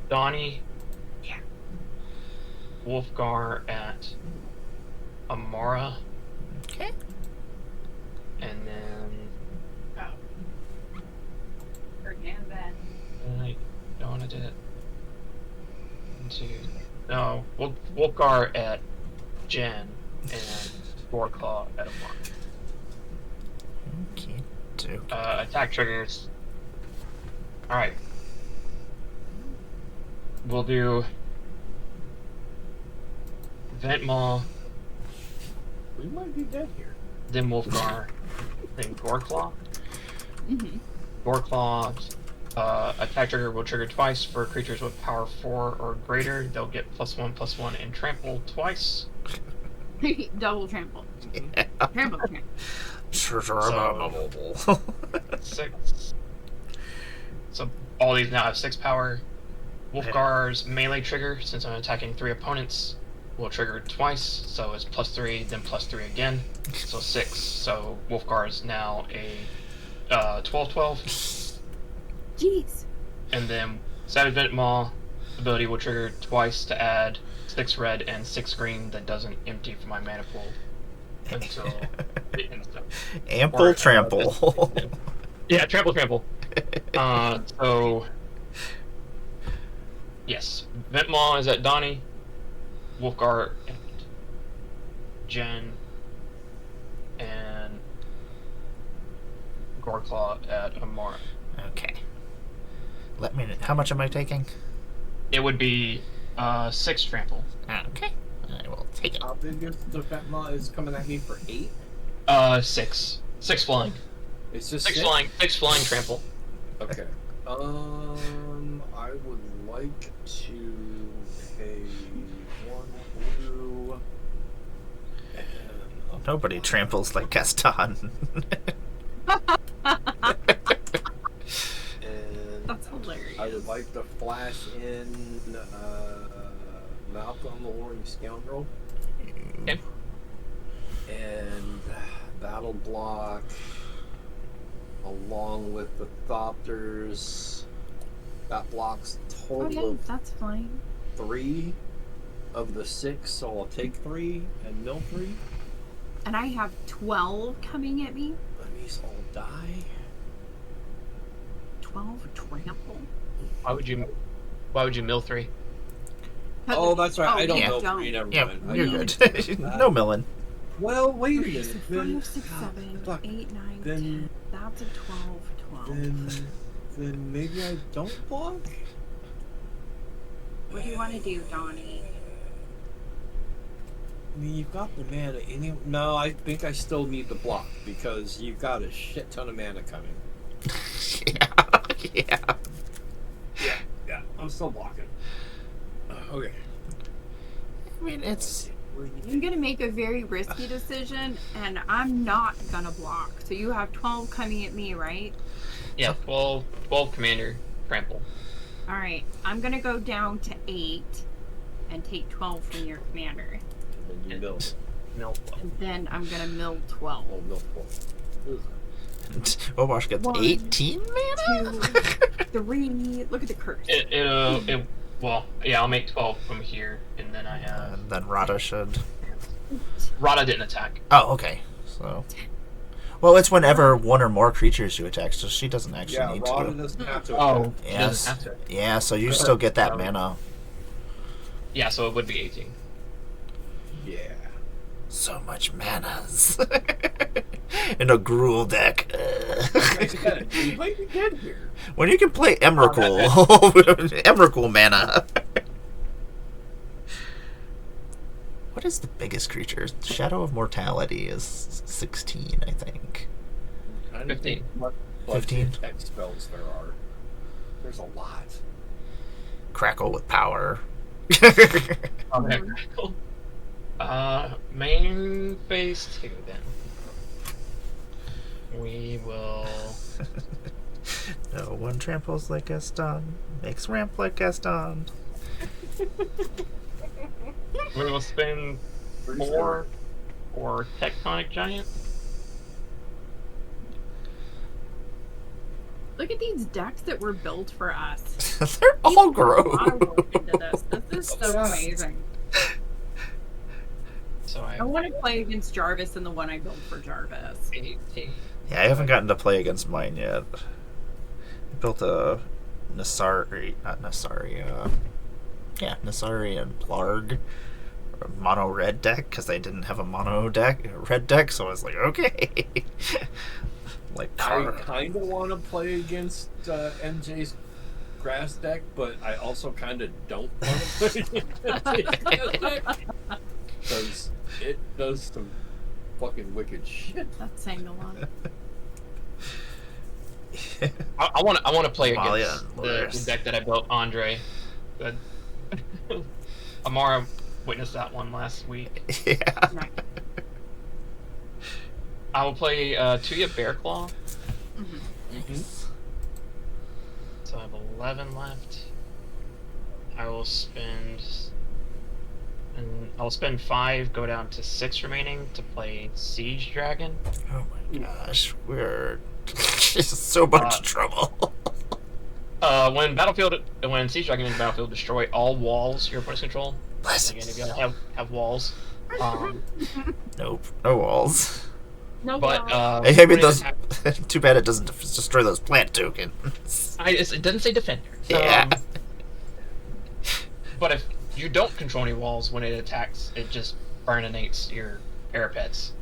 Donnie. Yeah. Wolfgar at Amara. Okay. And then I don't want to do it. 1, 2. No, Wolfgar at Jen and Boarclaw at Amara. Okay. Attack triggers. Alright. We'll do Vent Maw, We might be dead here. then Wolfgar, then Goreclaw. Mm-hmm. Goreclaw Attack trigger will trigger twice for creatures with power 4 or greater. They'll get +1/+1 and trample twice. Double trample. Yeah. Trample, trample. So, 6. So all these now have 6 power. Wolfgar's melee trigger, since I'm attacking 3 opponents, will trigger twice, so it's +3, then +3 again. So 6. So Wolfgar is now a 12/12. Jeez. And then Savage Vent Maw ability will trigger twice to add 6 red and 6 green that doesn't empty from my mana pool until the end of Ample Or, trample. Yeah, trample. So yes, Vent Maw is at Donnie, Wolfgar at Jen, and Goreclaw at Amara. Okay. Let me. How much am I taking? It would be 6 trample. Okay. I will take it. How big is the Vetma is coming at me for 8? 6 flying. It's just 6 6? flying. 6 flying trample. Okay. I would like to pay 1 blue. And Nobody tramples like Gaston. and That's hilarious. I would like to flash in Malcolm the Luring Scoundrel. Okay. And battle block along with the Thopters. That blocks total Okay, of that's fine. 3 of the 6, so I'll take 3 and mill 3. And I have 12 coming at me. These all die. 12 trample. Why would you mill 3? Oh, that's right. I don't yeah. know Don't. 3, never Yeah, mind. you're good. No milling. Well, wait a 3, minute. 5, 6, 7, fuck. 8, 9, Then- 10. That's a 12. Then maybe I don't block? What do you want to do, Donnie? I mean, you've got the mana. No, I think I still need the block because you've got a shit ton of mana coming. Yeah. Yeah, I'm still blocking. Okay. I mean, it's. I'm gonna make a very risky decision, and I'm not gonna block. So you have 12 coming at me, right? Yeah, 12 commander trample. All right. I'm gonna go down to 8 and take 12 from your commander, And then you mill. Mill 12. and then I'm gonna mill 12. Oh, mill 4. Obosh gets 1, 18 mana? 2, 3. Look at the curse. Well, yeah, I'll make 12 from here, and then I have. And then Rada should. Rada didn't attack. Oh, okay. So. Well, it's whenever one or more creatures you attack, so she doesn't actually Yeah, need Rada to. doesn't have to. Oh, attack. she Yes. doesn't have to. Yeah, so you still get that mana. Yeah, so it would be 18. Yeah. So much manas. In a Gruul deck. You might be good here. When you can play Emrakul. Emrakul mana. What is the biggest creature? Shadow of Mortality is 16, I think. I don't 15. think what 15? X spells there are. There's a lot. Crackle with power. Okay, cool. Main phase 2 then. We will. No one tramples like Gaston. Makes ramp like Gaston. We will spend 4 for Tectonic Giant. Look at these decks that were built for us. They're all People put a lot of gross. work into this. This is so amazing. So I I have want to play against Jarvis and the one I built for Jarvis. 18. Yeah, I haven't gotten to play against mine yet. I built a Nasari, not Nasari, Nasari and Plarg mono red deck because they didn't have a mono deck, red deck, so I was like, okay. Like, I kind of want to play against MJ's grass deck, but I also kind of don't want to play against MJ's grass deck because it does some fucking wicked shit. That's saying a lot. I want to play Amalia against and the Loris. deck that I built, Andre. But Amara witnessed that one last week. Yeah. Right. I will play Tuya Bearclaw. Mhm. So I have 11 left. I will spend, and I'll spend 5, go down to 6 remaining to play Siege Dragon. Oh my gosh, we're in so much trouble. When Siege Dragon is in battlefield, destroy all walls your opponents control. Bless Again, it. if you have walls. Nope, no walls. No But problem. I mean, when it those. attack- Too bad it doesn't destroy those plant tokens. it doesn't say defender. Yeah. But if you don't control any walls when it attacks, it just burninates your parapets.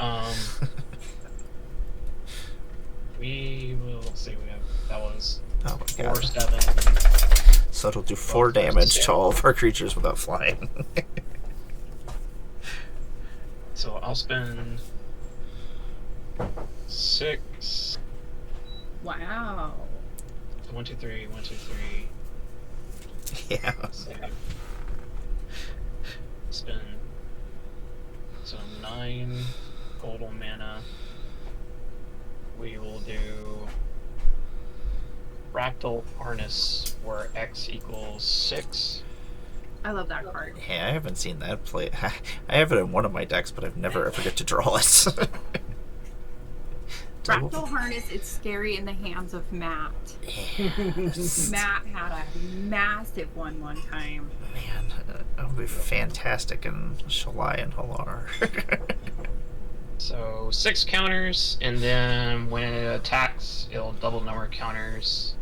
We will see. We have that was Oh my 4, god. 7. So it'll do 4 Well, damage yeah. to all of our creatures without flying. So I'll spend 6. Wow. 1, 2, 3. 1, 2, 3. Yeah. Save. Spend. So 9 total mana. We will do Fractal Harness, where X equals 6. I love that card. Yeah, I haven't seen that play. I have it in one of my decks, but I've never ever get to draw it. Fractal Harness, it's scary in the hands of Matt. Yes. Matt had a massive one time. Man, that would be fantastic in Shalai and Halar. So 6 counters, and then when it attacks, it'll double number of counters.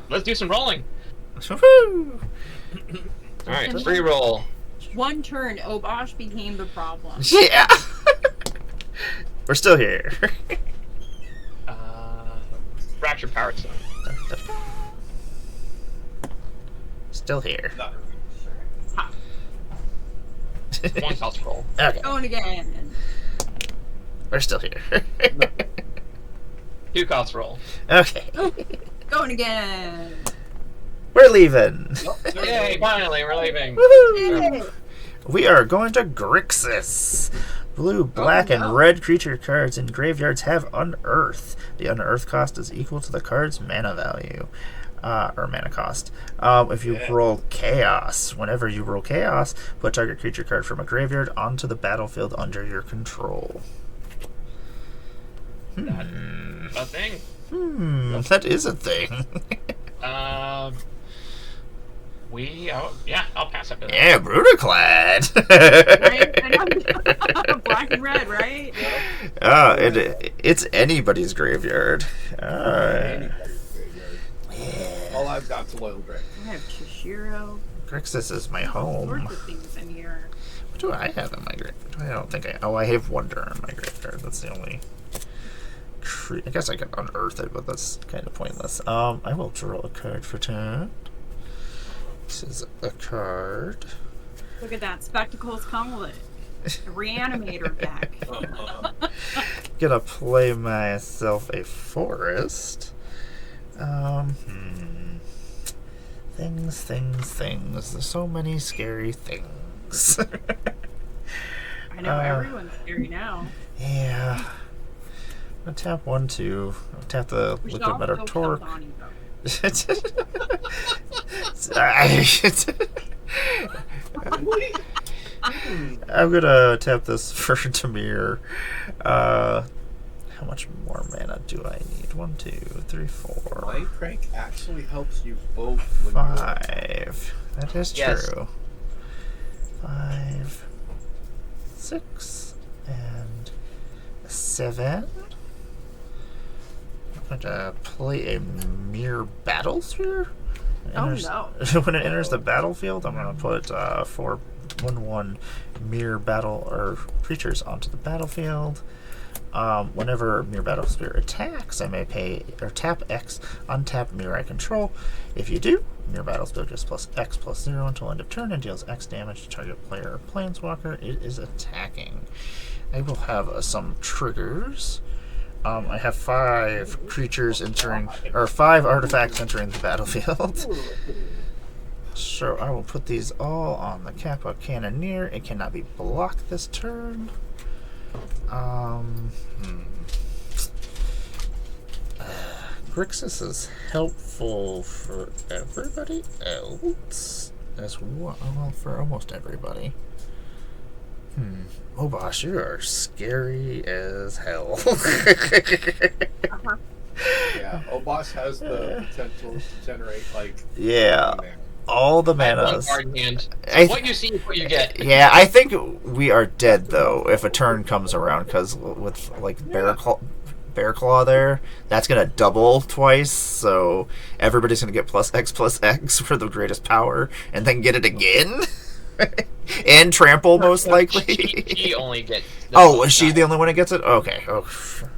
Let's do some rolling. Woohoo! Alright, free roll. One turn, Obosh became the problem. Yeah! We're still here. Fracture Power Stone. Still here. Ha. 1 cost roll. Okay, Going again. we're still here. 2 cost roll. Okay, Going again. we're leaving. Yay, finally, we're leaving. Woohoo! Yay. We are going to Grixis. Blue, black, and no. red creature cards in graveyards have Unearth. The Unearth cost is equal to the card's mana value. Or mana cost. If you roll Chaos, whenever you roll Chaos, put target creature card from a graveyard onto the battlefield under your control. That's a thing. That is a thing. I'll pass up to that. Yeah, Brutaclad. Right? I know. Black and red, right? It's anybody's graveyard. Anybody's graveyard. All I've got's a loyal dragon. I have Chishiro. Grixis is my All home. sorts of things in here. What do I have in my graveyard? I don't think I have Wonder in my graveyard. That's the only. I guess I could unearth it, but that's kind of pointless. I will draw a card for turn. This is a card. Look at that. Spectacles come with it. A reanimator deck. Gonna play myself a forest. Things. There's so many scary things. I know everyone's scary now. Yeah. I'm gonna tap 1, 2. I'll tap the We should Liquid all Metal go Torque. kill Donnie, though. I'm gonna tap this for Tamir. How much more mana do I need? 1, 2, 3, 4, Mind Crank actually helps you both when 5. That is Yes. true. 5, 6, and 7. I'm gonna play a Mere Battle Sphere. Oh, no. When it enters the battlefield, I'm gonna put 4/1/1 Mere Battle or creatures onto the battlefield. Whenever Mirror Battle Spirit attacks, I may pay or tap X, untap Mirror I control. If you do, Mirror Battle Spirit gets plus X plus 0 until end of turn and deals X damage to target player or planeswalker it is attacking. I will have some triggers. I have 5 creatures entering, or 5 artifacts entering the battlefield. So I will put these all on the Kappa Cannoneer. It cannot be blocked this turn. Grixis is helpful for everybody else as well, for almost everybody. Oh gosh, you are scary as hell. Yeah, Obosh has the potential to generate yeah, all the I have one manas. card in hand. I What you see is what you get. Yeah, I think we are dead though if a turn comes around, because with Bear Claw there, that's gonna double twice, so everybody's gonna get plus X for the greatest power, and then get it again, and trample most likely. She only gets. Oh, is she the only one that gets it? Okay. Oh,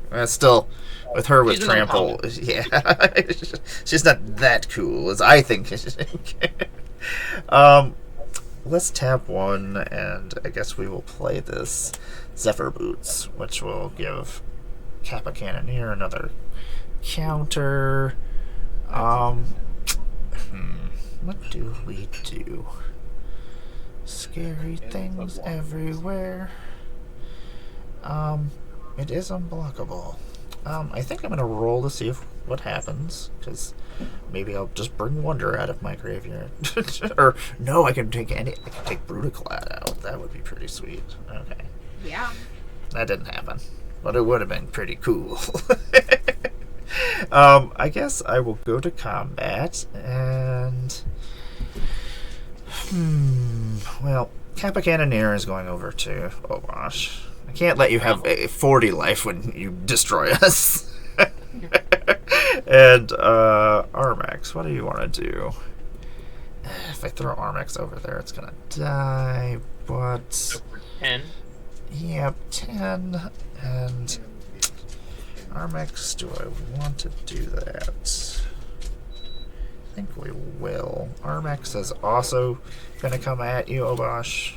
that's still with her with She's an trample. Yeah, she's not that cool as I think. Let's tap 1, and I guess we will play this Zephyr Boots, which will give Kappa Cannoneer another counter. What do we do? Scary things everywhere. It is unblockable. I think I'm gonna roll to see what happens, because maybe I'll just bring Wonder out of my graveyard. Or no, I can take Brutaclad out. That would be pretty sweet. Okay. Yeah. That didn't happen, but it would have been pretty cool. I guess I will go to combat, and well, Kappa Cannoneer is going over to Obosh. I can't let you have a 40 life when you destroy us. And Armax, what do you want to do? If I throw Armax over there, it's gonna die. But 10. Yep, 10. And Armax, do I want to do that? I think we will. Armax is also gonna come at you, Obosh.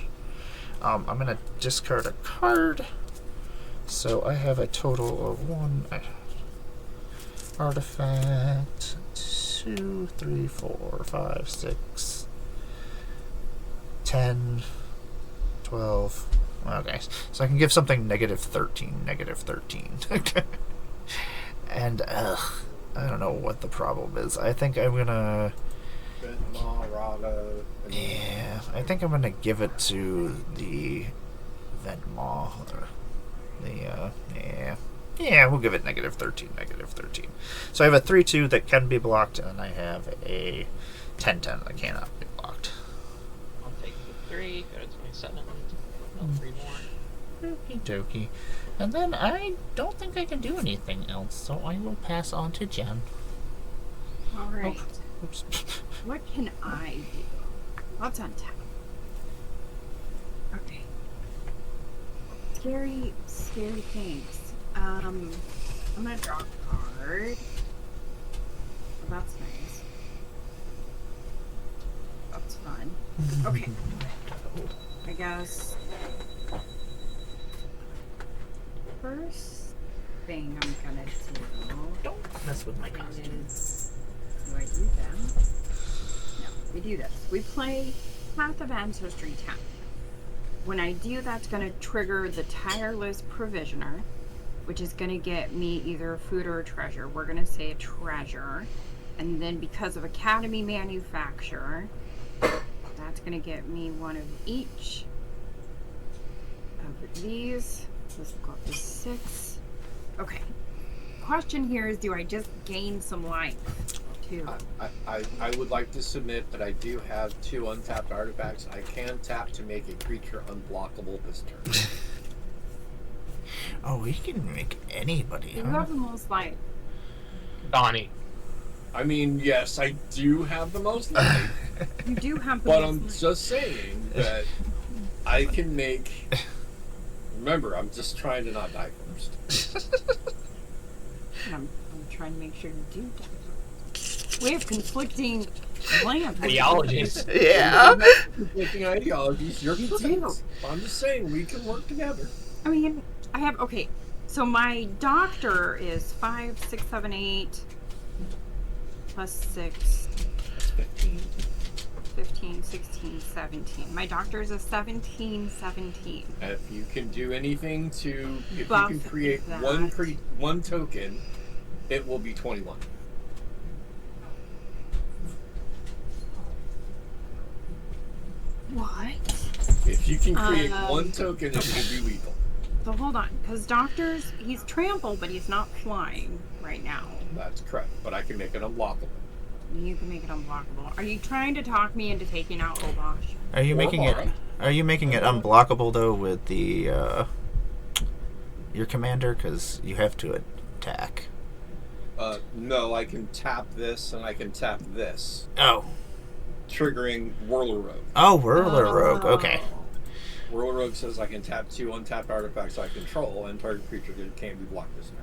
I'm gonna discard a card. So I have a total of 1 artifact, 2, 3, 4, 5, 6, 10, 12. Okay, so I can give something -13, -13. And, I don't know what the problem is. I think I'm gonna... Yeah, I think I'm gonna give it to the Ventmaw. Yeah, we'll give it -13. So I have a 3/2 that can be blocked, and I have a 10/10 that cannot be blocked. I'll take the 3, go to 27. No, 3 more. Okie dokie. And then I don't think I can do anything else, so I will pass on to Jen. All right. Oops. What can I do? What's on tap? Okay. Scary things. I'm gonna draw a card. Well, that's nice. That's fun. Okay. I guess first thing I'm gonna do. Don't mess with my costume. Do I do that? No, we do this. We play Path of Ancestry tap. When I do, that's going to trigger the Tireless Provisioner, which is going to get me either a food or a treasure. We're going to say a treasure. And then because of Academy Manufacturer, that's going to get me one of each of these. Let's go up to 6. Okay. Question here is, do I just gain some life? I would like to submit that I do have 2 untapped artifacts. I can tap to make a creature unblockable this turn. Oh, we can make anybody, You huh? have the most life. Donnie. I mean, yes, I do have the most life, You do have the but most I'm life. just saying that I can make Remember, I'm just trying to not die first. I'm trying to make sure you do die. We have conflicting plans. Ideologies. Yeah. Conflicting ideologies. You're confused. I'm just saying we can work together. I mean, I have okay. So my doctor is 5, 6, 7, 8 plus 6, That's 15. 15, 16, 17. My doctor is a 17, 17. If you can do anything to, if Buff you can create that. one token, it will be 21. What? If you can create one token, it will be lethal. So hold on, because doctors, he's trampled, but he's not flying right now. That's correct, but I can make it unblockable. You can make it unblockable. Are you trying to talk me into taking out Obosh? Are you making it? Are you making it unblockable though with the your commander? Because you have to attack. No, I can tap this and I can tap this, Oh. triggering Whirler Rogue. Oh, Whirler Rogue. Okay. Whirler Rogue says I can tap 2 untapped artifacts I control, and target creature can't be blocked this turn.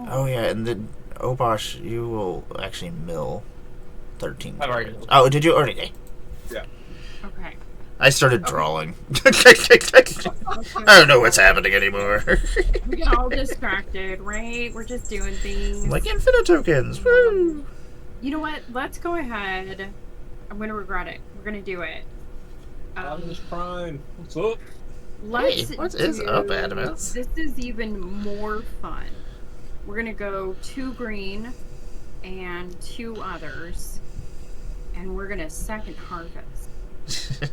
Oh yeah, and then Obosh, you will actually mill 13. I've already milled. Oh, did you already? Yeah. Okay. I started drawing. I don't know what's happening anymore. We get all distracted, right? We're just doing things. Like infinite tokens. Woo! You know what? Let's go ahead. I'm going to regret it. We're going to do it. Optimus Prime, what's up? Let's Hey, what is up, Adamus? This is even more fun. We're going to go 2 green and 2 others. And we're going to second harvest.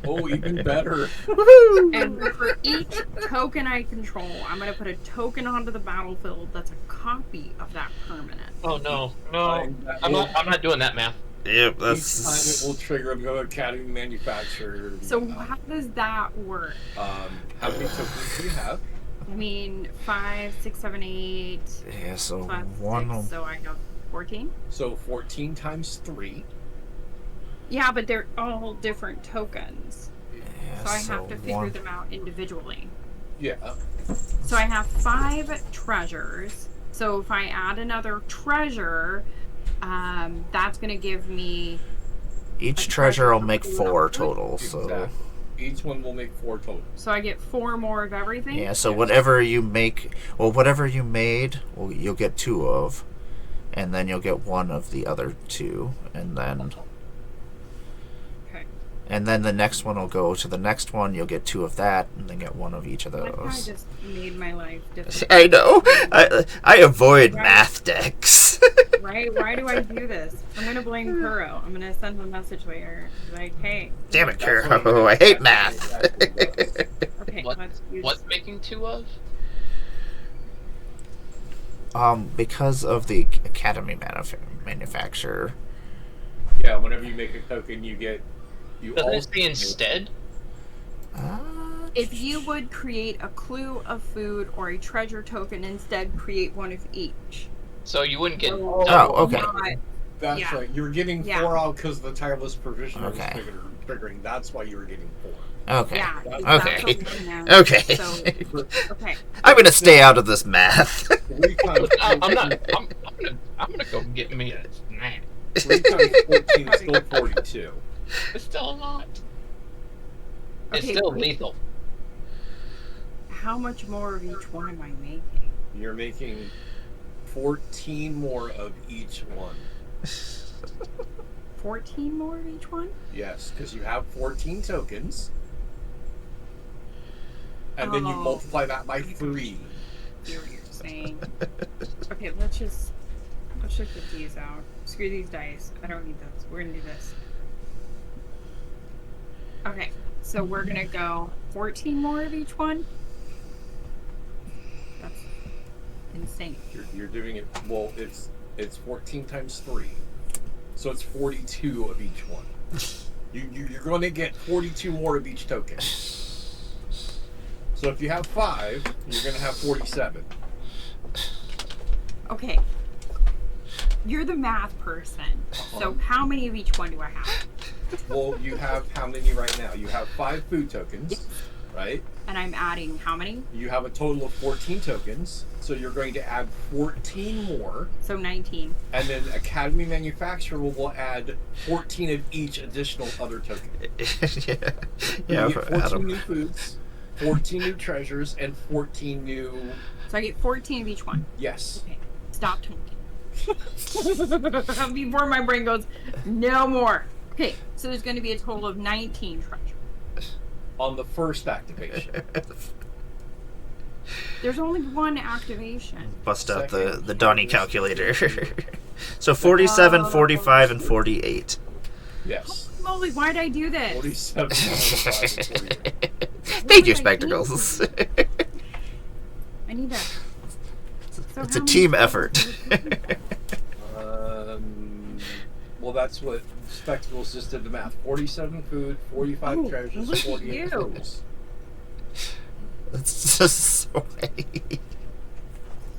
Oh, even better. Woohoo! And for each token I control, I'm going to put a token onto the battlefield that's a copy of that permanent. Oh no, no! I'm not doing that math. Yep, Each time it that's. will trigger a Academy manufacturer. So how does that work? How many tokens do you have? I mean, 5, 6, 7, 8 Yeah, so plus one. 6, so I have 14. So 14 times 3. Yeah, but they're all different tokens. Yeah, So I have to figure one. them out individually. Yeah. So I have 5 treasures. So if I add another treasure, that's going to give me... Each a treasure will treasure make for 4 food. total, so. Exactly. Each one will make 4 total. So I get 4 more of everything? Yeah, so whatever you make. Well, whatever you made, well, you'll get 2 of. And then you'll get 1 of the other 2. And then. Okay. And then the next one will go to the next one. You'll get 2 of that, and then get 1 of each of That guy those. just made my life difficult. I know. I avoid Right. math decks. Right? Why do I do this? I'm going to blame Kuro. I'm going to send him a message later. Like, hey. Damn it, That's Kuro! what I hate exactly math. does. Okay, What? let's use... What's making 2 of? Because of the Academy manufacturer. Yeah, whenever you make a token, you get. You Doesn't it also say instead? If you would create a clue of food or a treasure token, instead create 1 of each. So you wouldn't get. Oh, Oh, okay. Not- That's Yeah. right. You were getting 4 Yeah. out because of the tireless provision was Okay. triggering. That's why you were getting 4. Okay. Yeah. Okay. That's what we know. Okay. So, okay. I'm gonna stay out of this math. 3 times I'm not. I'm gonna go get me a snack. 3 times 14 is still 42. It's still a lot. It's Okay, still wait. lethal. How much more of each one am I making? You're making 14 more of each one. 14 more of each one? Yes, because you have 14 tokens. And then you Oh. multiply that by 3. I hear what you're saying. Okay, let's just get these out. Screw these dice. I don't need those. We're gonna do this. Okay, so we're gonna go 14 more of each one. That's insane. You're doing it. Well, it's 14 times 3, so it's 42 of each one. You're going to get 42 more of each token. So if you have 5, you're going to have 47. Okay. You're the math person. So how many of each one do I have? Well, you have how many right now? You have 5 food tokens. right? And I'm adding how many? You have a total of 14 tokens, so you're going to add 14 more. So 19. And then Academy Manufacturer will add 14 of each additional other token. Yeah. You get 14 new foods, 14 new treasures, and 14 new... So I get 14 of each one. Yes. Okay. Stop talking. Before my brain goes, no more. Okay, so there's going to be a total of 19 treasures. On the first activation. There's only one activation. Bust out the Donnie calculator. So 47, 45, and 48. Yes. Holy moly, why'd I do this? 47, 45, and 48. Thank you, Spectacles. I need that. So It's how a many team treasures? effort. Well, that's what Spectacles just did the math. 47 food, 45 Oh, treasures, look at 48 you. foods. It's just so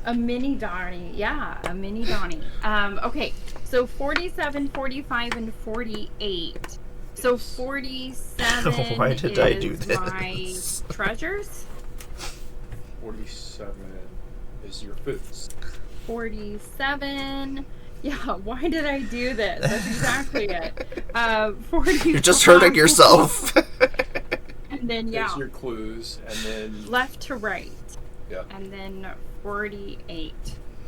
A mini Donnie. Yeah, a mini Donnie. Okay, so 47, 45, and 48. So 47 Why did is I do my this? treasures. 47 is your foods. 47. Yeah, why did I do this? That's exactly it. 45. You're just hurting yourself. And then, yeah, There's your clues, and then... left to right. Yeah. And then 48.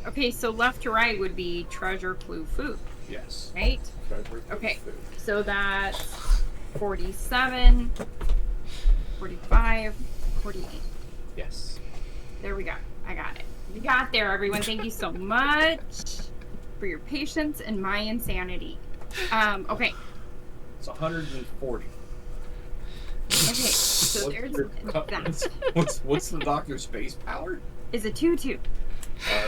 Okay, so left to right would be treasure, clue, food, Yes. right? Treasure, clue, Okay. food. So that's 47, 45, 48. Yes. There we go. I got it. We got there, everyone. Thank you so much for your patience and my insanity. Okay. It's 140. Okay. So there's that. What's the doctor's base power? Is a 2-2.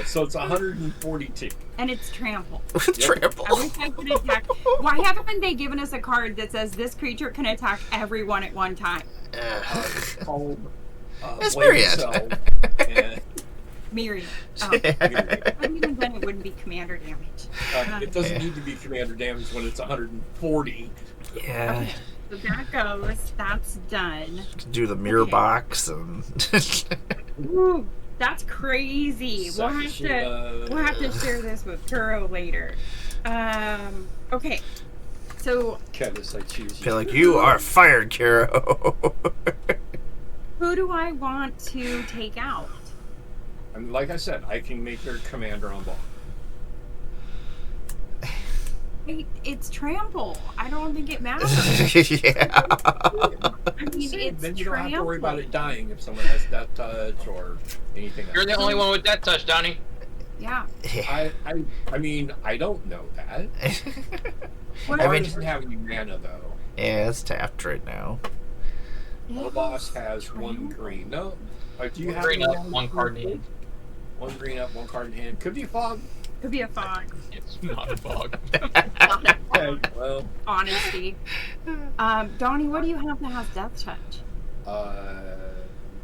So it's 142. And it's trample. Trample. I wish I could attack. Why haven't they given us a card that says this creature can attack everyone at one time? It's called It's Blade Myriad. Cell, and, Myriad. Oh. Myriad. But even then it wouldn't be commander damage. It doesn't need to be commander damage when it's 140. Yeah. Okay. So that goes. That's done. Do the mirror Okay. box and. Ooh, that's crazy. We'll have to share this with Kuro later. Okay. So Cadis, I choose you. Feel like you are fired, Kiro. who do I want to take out? I mean, like I said, I can make her commander on ball. It's trample. I don't think it matters. Yeah. I mean, it's Then you don't have to worry about it trample. dying if someone has death touch or anything else. You're the only one with that touch, Donnie. Yeah. I mean, I don't know that. What I Mine mean- doesn't have any mana though. Yeah, it's tapped right now. The boss has one green. No, do you One have green any up, mana? one card in hand. One green up, one card in hand. Could be a fog. Could be a fog. It's not a bug. Okay, well, Honesty. Donnie, what do you have that has death touch?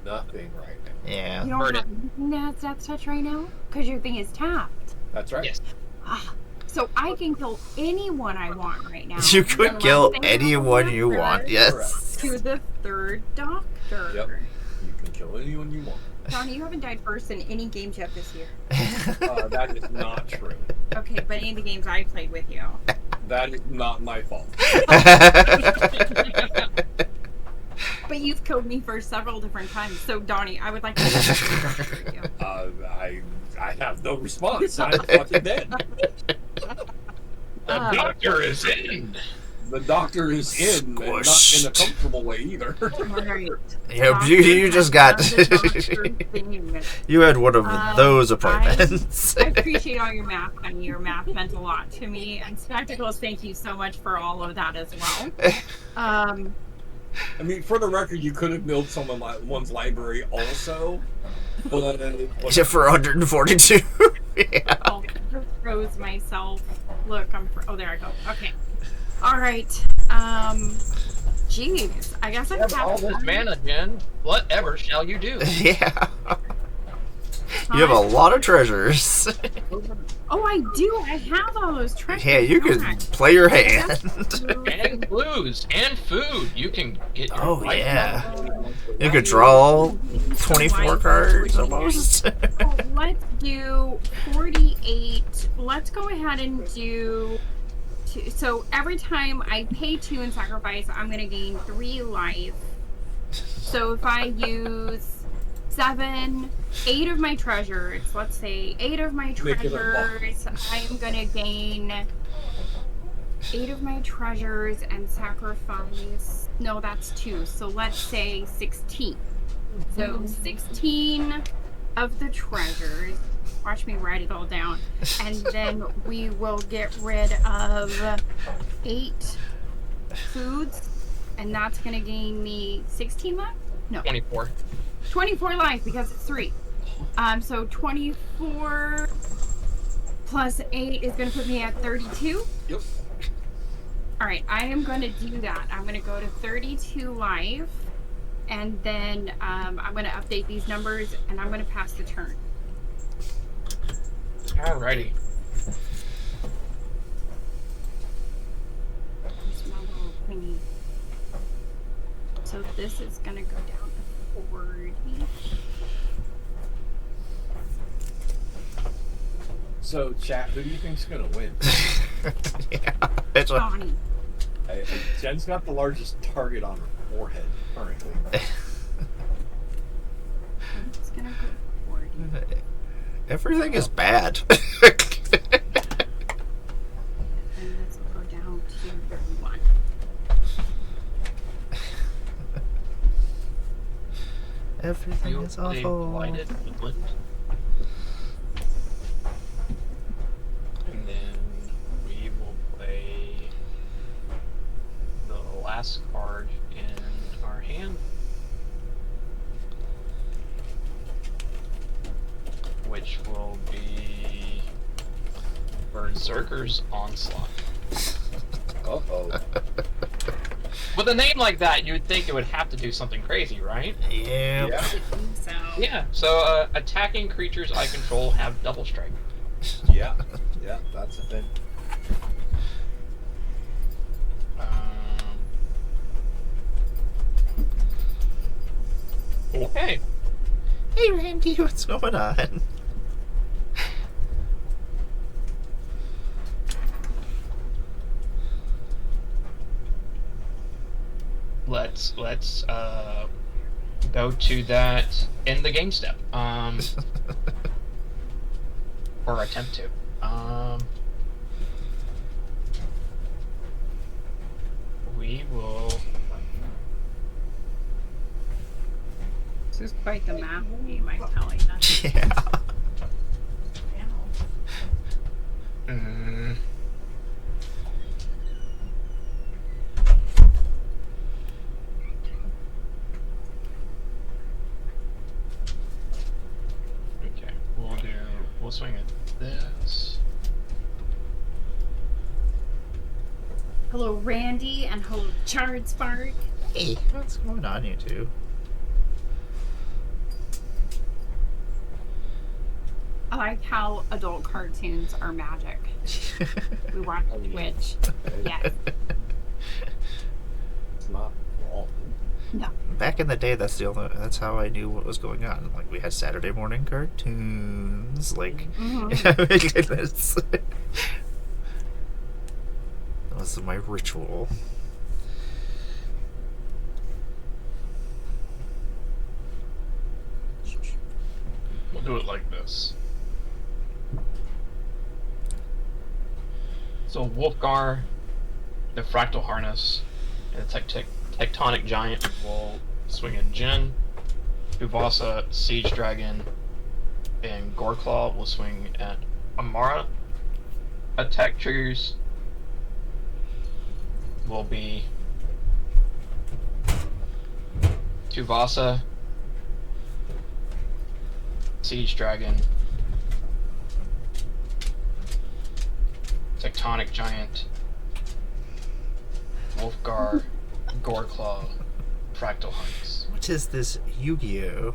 nothing right now. Yeah. You don't Burn have it. anything that has death touch right now? Because your thing is tapped. That's right. Yes. Ah, so I can kill anyone I want right now. You could The kill last thing I anyone want you is want, yes. To the third doctor. Yep. You can kill anyone you want. Donnie, you haven't died first in any games yet this year. That is not true. Okay, but any of the games I played with you. That is not my fault. But you've killed me for several different times. So, Donnie, I would like to for you. I have no response. I'm fucking dead. The doctor is in. The doctor is in, and not in a Squished. comfortable way either. Alright. Yeah, you just got. The doctor thing. You had one of those I appointments. appreciate all your math, honey. Your math meant a lot to me. And Spectacles, thank you so much for all of that as well. I mean, for the record, you could have milled someone's library also. But, Except for 142. Yeah. I'll froze myself. Look, oh, there I go. Okay. All right. Jeez. I guess I You have all have this mana, Jen. Whatever shall you do? Yeah. You have a lot of treasures. Oh, I do. I have all those treasures. Yeah, you can play your hand. And blues and food. You can get your Oh, life yeah. back. You could draw 24 cards almost. So let's do 48. Let's go ahead and do 2. So every time I pay 2 in sacrifice, I'm going to gain 3 life. So if I use 7, 8 of my treasures, let's say 8 of my treasures, I'm going to gain 8 of my treasures and sacrifice. No, that's 2. So let's say 16. So 16 of the treasures. Watch me write it all down. And then we will get rid of 8 foods. And that's going to gain me 16 life? No. 24. 24 life because it's 3. So 24 plus 8 is going to put me at 32. Yep. All right, I am going to do that. I'm going to go to 32 life. And then I'm going to update these numbers, and I'm going to pass the turn. Alrighty. Here's my little thingy. So this is going to go down to 40. So, chat, who do you think's gonna win? Yeah, it's a, Donnie. Jen's got the largest target on her forehead currently. It's going to go to 40. everything is bad. And this will go down to 31. Everything is awful. Blighted Woodland. And then we will play the last card in our hand, which will be Berserker's Onslaught. Uh-oh. With a name like that, you would think it would have to do something crazy, right? Yeah. Yeah. So, Yeah, so attacking creatures I control have double strike. Yeah. Yeah, that's the thing. Okay. Hey, Randy, what's going on? Let's go to that in the game step. Or attempt to. We will. this is quite the map game, I'm telling you. Yeah. Mm, okay, we'll swing at this. Hello, Randy, and hello, Chard Spark. Hey, what's going on, you two? I like how adult cartoons are magic. We watch Twitch. Yes. It's not wrong. No. Back in the day, that's how I knew what was going on. Like, we had Saturday morning cartoons. Like, goodness. That was my ritual. We'll do it like this. So Wolfgar, the Fractal Harness, and the Tectonic Giant will swing at Jin. Uvasa, Siege Dragon, and Goreclaw will swing at Amara. Attack triggers will be Tuvasa, Siege Dragon, Tectonic Giant, Wolfgar, Goreclaw, Fractal Harness. What is this Yu-Gi-Oh?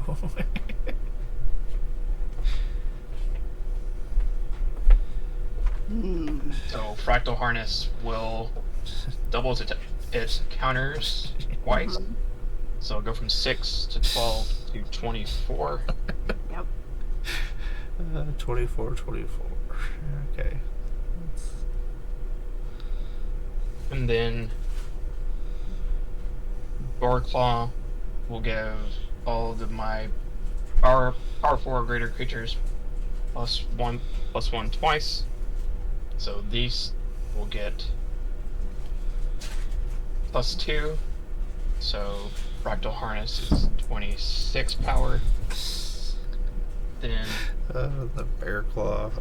So Fractal Harness will double its counters twice. Mhm. So go from 6 to 12 to 24. Yep. 24, 24. Okay. And then Claw will give all of my power 4 or greater creatures +1 twice. So these will get +2. So Fractal Harness is 26 power. Then The bear claw.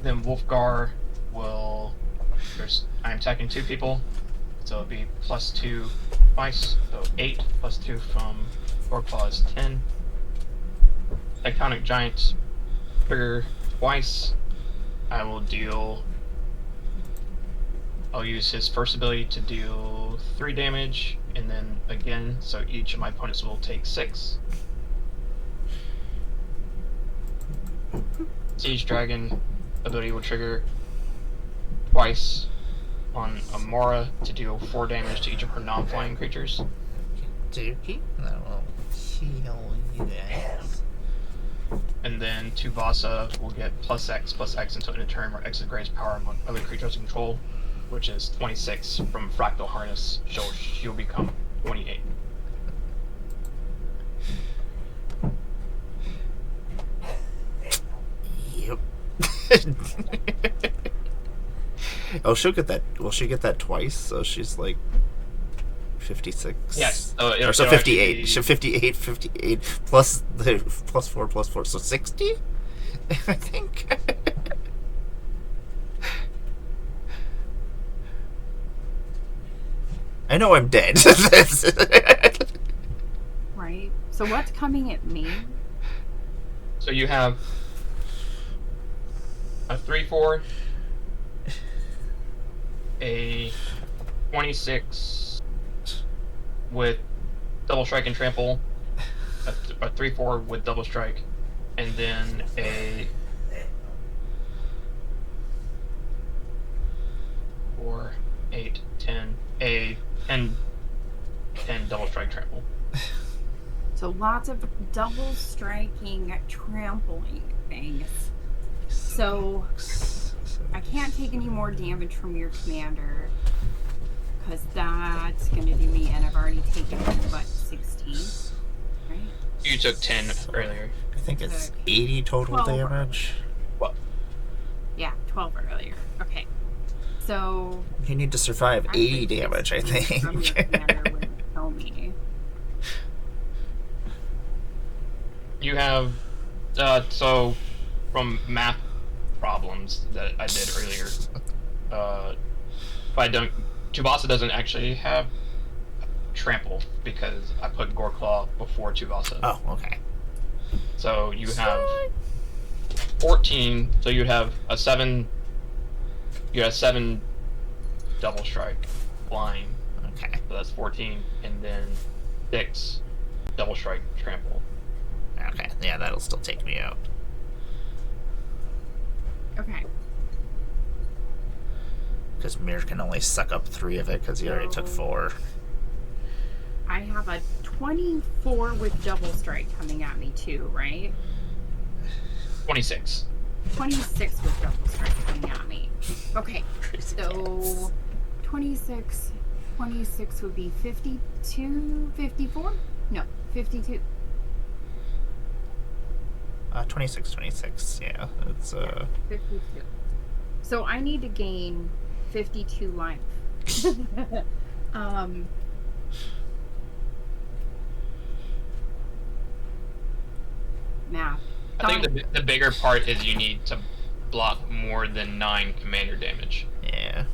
then Wolfgar will. I'm attacking 2 people, so it'll be +2 twice. So 8 +2 from Claw is 10. Tectonic Giant trigger twice. I'll use his first ability to deal 3 damage, and then again, so each of my opponents will take 6. Siege Dragon ability will trigger twice on Amora to deal 4 damage to each of her non-flying creatures. Dookie. That will heal you guys. And then Tuvasa will get +X until end of turn, where X is greatest power among other creatures in control, which is 26 from Fractal Harness. She'll become 28. Yep. Oh, she'll get that. Will she get that twice? So she's like 56. Yes. Or so 58. She 58 plus the +4. So 60. I think. I know I'm dead. Right. So what's coming at me? So you have a 3/4, a 26 with double strike and trample, a 3/4 with double strike, and then a 4, 8, 10, a 10 double strike trample. So lots of double striking, trampling things. So I can't take any more damage from your commander, because that's going to do me, and I've already taken, what, 16? Right? You took 10 earlier. I think it's 80 total 12. damage. What? Yeah, 12 earlier. Okay. So You need to survive 80 actually, damage, I 16 from your think. commander wouldn't kill me. You have, so from math problems that I did earlier, Tuvasa doesn't actually have trample because I put Goreclaw before Tuvasa. Oh, okay. So you have 14, so you'd have a 7, you have 7 double strike flying, Okay. so that's 14, and then 6 double strike trample. Okay. Yeah, that'll still take me out. Okay. Because Mir can only suck up 3 of it because he already took 4. I have a 24 with double strike coming at me too, right? 26. 26 with double strike coming at me. Okay. So 26 would be 52, 54? No, 52. 26, yeah. It's, 52. So I need to gain 52 life. Math. I think the bigger part is you need to block more than 9 commander damage. yeah.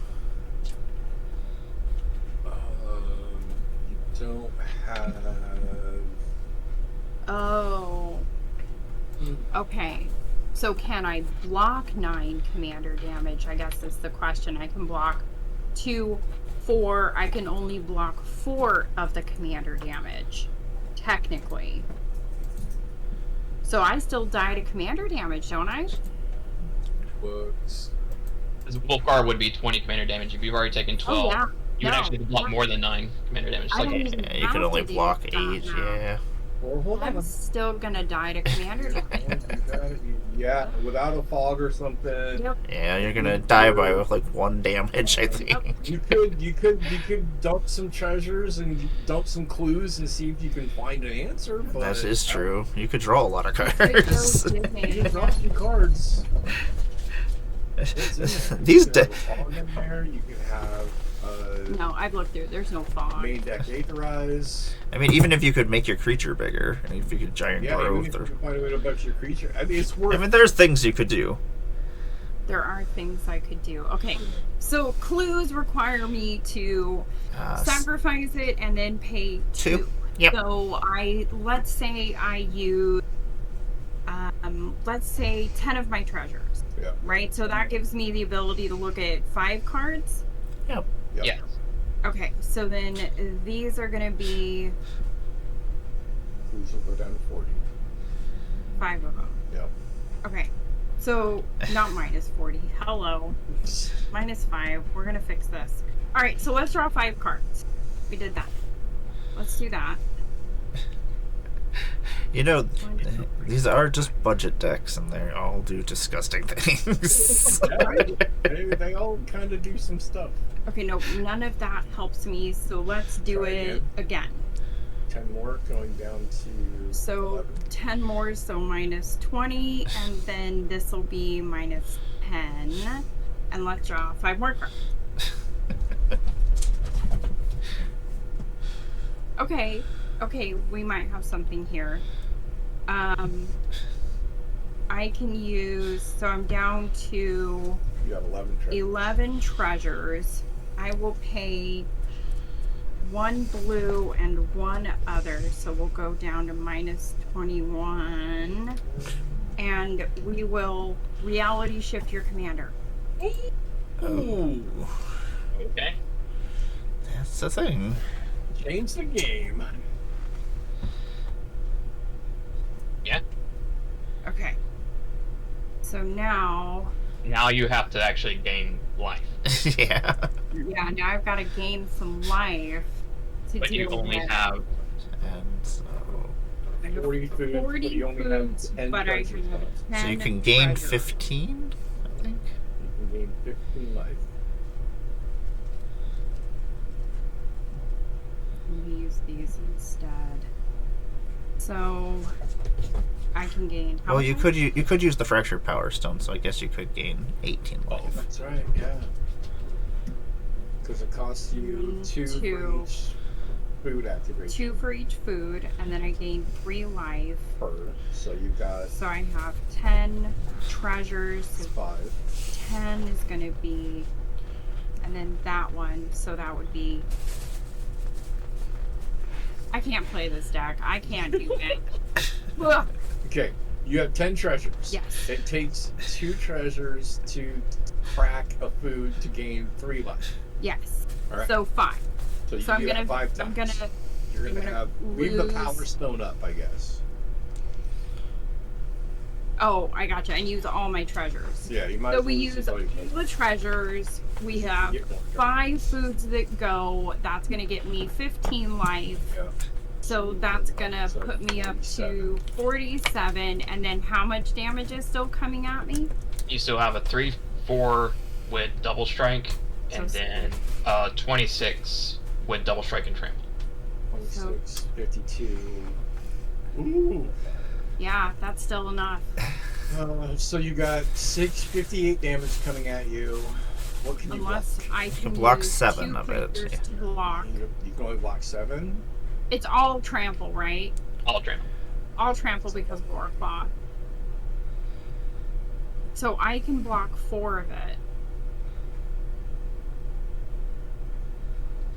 You don't have. Oh. Okay. So can I block 9 commander damage? I guess is the question. I can block 2, 4. I can only block 4 of the commander damage, technically. So I still die to commander damage, don't I? books. This Wolfgar would be 20 commander damage. If you've already taken 12, Oh yeah. you would No. actually block more than 9 commander damage. It's I like, don't even Yeah, you could have only to do block that 8, now. yeah. Well, hold I'm on. still gonna die to commander damage. Yeah, without a fog or something. Yep. Yeah, you're gonna die by with like 1 damage, I think. You could dump some treasures and dump some clues and see if you can find an answer. But That is true. You could draw a lot of Take cards. those with You me. can draw some cards. What's in there? These You can de- have a fog in there. You can have No, I've looked through. There's no fog. main deck Aetherize. I mean, even if you could make your creature bigger, and if you could giant Yeah, even growth, if you or can find a way to bunch your creature. I mean, it's worth. I mean, there's things you could do. There are things I could do. Okay, so clues require me to sacrifice it and then pay 2. Yep. So let's say I use, let's say 10 of my treasures. Yeah. Right. So that gives me the ability to look at 5 cards. Yep. Yep. yeah. Okay. So then these are gonna be Clues will go down to 40. 5 of them. Yep. Okay. So not minus 40. Hello. Minus 5. We're gonna fix this. All right. So let's draw 5 cards. We did that. Let's do that. You know, these are just budget decks, and they all do disgusting things. They all kind of do some stuff. Okay, no, none of that helps me, so let's do Try it again. 10 more going down to So 11. 10 more, so minus 20, and then this will be minus 10. And let's draw 5 more cards. Okay, we might have something here. I can use, so I'm down to You have 11 treasures. 11 treasures. I will pay 1 blue and 1 other, so we'll go down to minus 21. And we will reality shift your commander. Ooh. Okay. That's the thing. Change the game. Yeah. Okay. So now, Now you have to actually gain life. Yeah. yeah, now I've got to gain some life to But you deal only with have And so, 40 food, 40 but you only foods, have 10 but I treasures can have left. 10 so you can gain treasures. 15, I think. You can gain 15 life. I'm gonna use these instead. So I can gain. How Well, much you could use the fractured power stone, so I guess you could gain 18 Oh, life. that's right, yeah. Because it costs you 2 for 2. each food activation 2 for each food, and then I gain 3 life. per. So you've got So I have 10 treasures. So 5. 10 is gonna be, and then that one. So that would be. I can't play this deck. I can't do it. Ugh. Okay, you have 10 treasures. Yes. It takes 2 treasures to crack a food to gain 3 life. Yes. All right. So 5. So you So I'm do that gonna. 5 times. I'm gonna. You're gonna I'm gonna have leave the power lose- stone up, I guess. Oh, I gotcha. And use all my treasures. Yeah, you might. So as we well use all your all the treasures. We have Get more. 5 foods that go. That's gonna get me 15 life. Yeah. So that's gonna So put me up 47. to 47. And then how much damage is still coming at me? You still have a 3-4 with double strike, and So then 26 with double strike and trample. 26, 52. Ooh. Yeah, that's still enough. So you got 658 damage coming at you. What can you Unless block? I can block use 7 2 of it, creatures yeah. to block. You can only block 7. It's all trample, right? All trample. All trample because of Warclaw. So I can block 4 of it.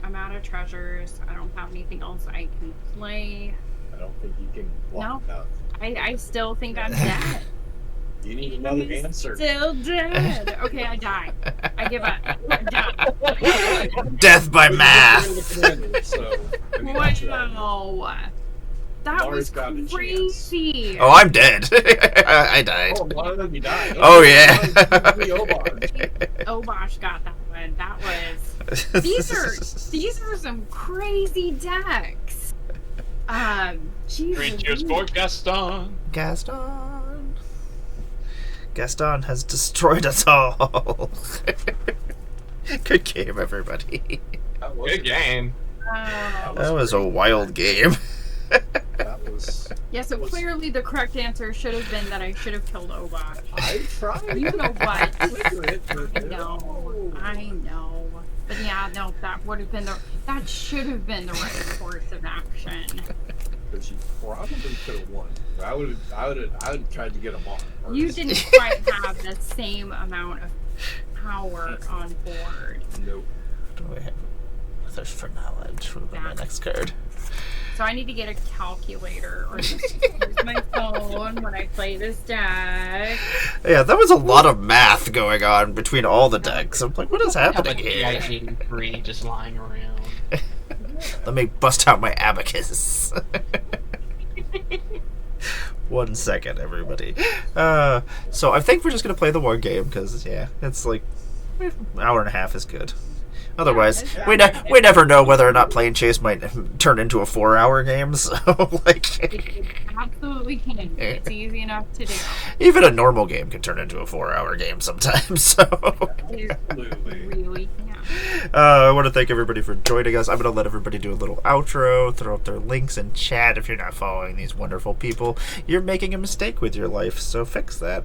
I'm out of treasures. I don't have anything else I can play. I don't think you can block enough. I still think I'm dead. You need another answer. Still dead. Okay, I die. I give up. I'm done. Death by math! So, I mean, that's right. Wow. That Mars was got a chance. crazy. Oh, I'm dead. I died. Oh, one of you died. Oh, yeah. Obosh got that one. That was. These are some crazy decks. Three cheers for Gaston. Gaston has destroyed us all. Good game, everybody. Good game. That was a wild game. That was. Yeah, so clearly the correct answer should have been that I should have killed Obosh. I tried. You know what? No. I know. But yeah, no, that should have been the right course of action. Because you probably could have won. I would have tried to get him off. You didn't quite have the same amount of power on board. Nope. Do I have a thirst for knowledge? Would have been my next card. So I need to get a calculator or just use my phone when I play this deck. Yeah, that was a lot of math going on between all the decks. I'm like, what is happening Like here? GI-83 just lying around. Let me bust out my abacus. 1 second, everybody. So I think we're just gonna play the one game because yeah, it's like an hour and a half is good. Otherwise, we never know whether or not Planechase might turn into a 4-hour game. So like, It absolutely can. It's easy enough to do. even a normal game can turn into a 4-hour game sometimes. So. Absolutely. Really can. I want to thank everybody for joining us. I'm going to let everybody do a little outro, throw up their links in chat. If you're not following these wonderful people, you're making a mistake with your life, so fix that.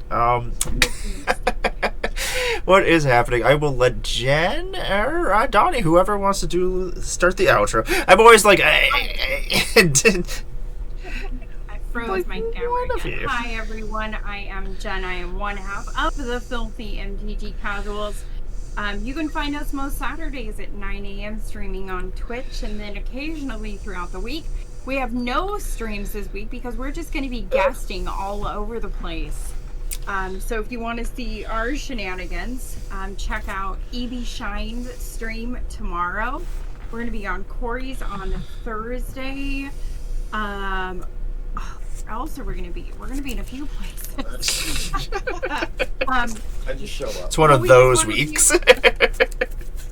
What is happening? I will let Jen or Donnie, whoever wants to start the outro. I'm always like, I froze my camera again. Hi everyone, I am Jen. I am one half of the Filthy MTG Casuals. You can find us most Saturdays at 9 a.m. streaming on Twitch, and then occasionally throughout the week. We have no streams this week because we're just going to be guesting all over the place. So if you want to see our shenanigans, check out EB Shine's stream tomorrow. We're going to be on Corey's on Thursday. Also, we're gonna be in a few places. I just show up. it's one of those weeks.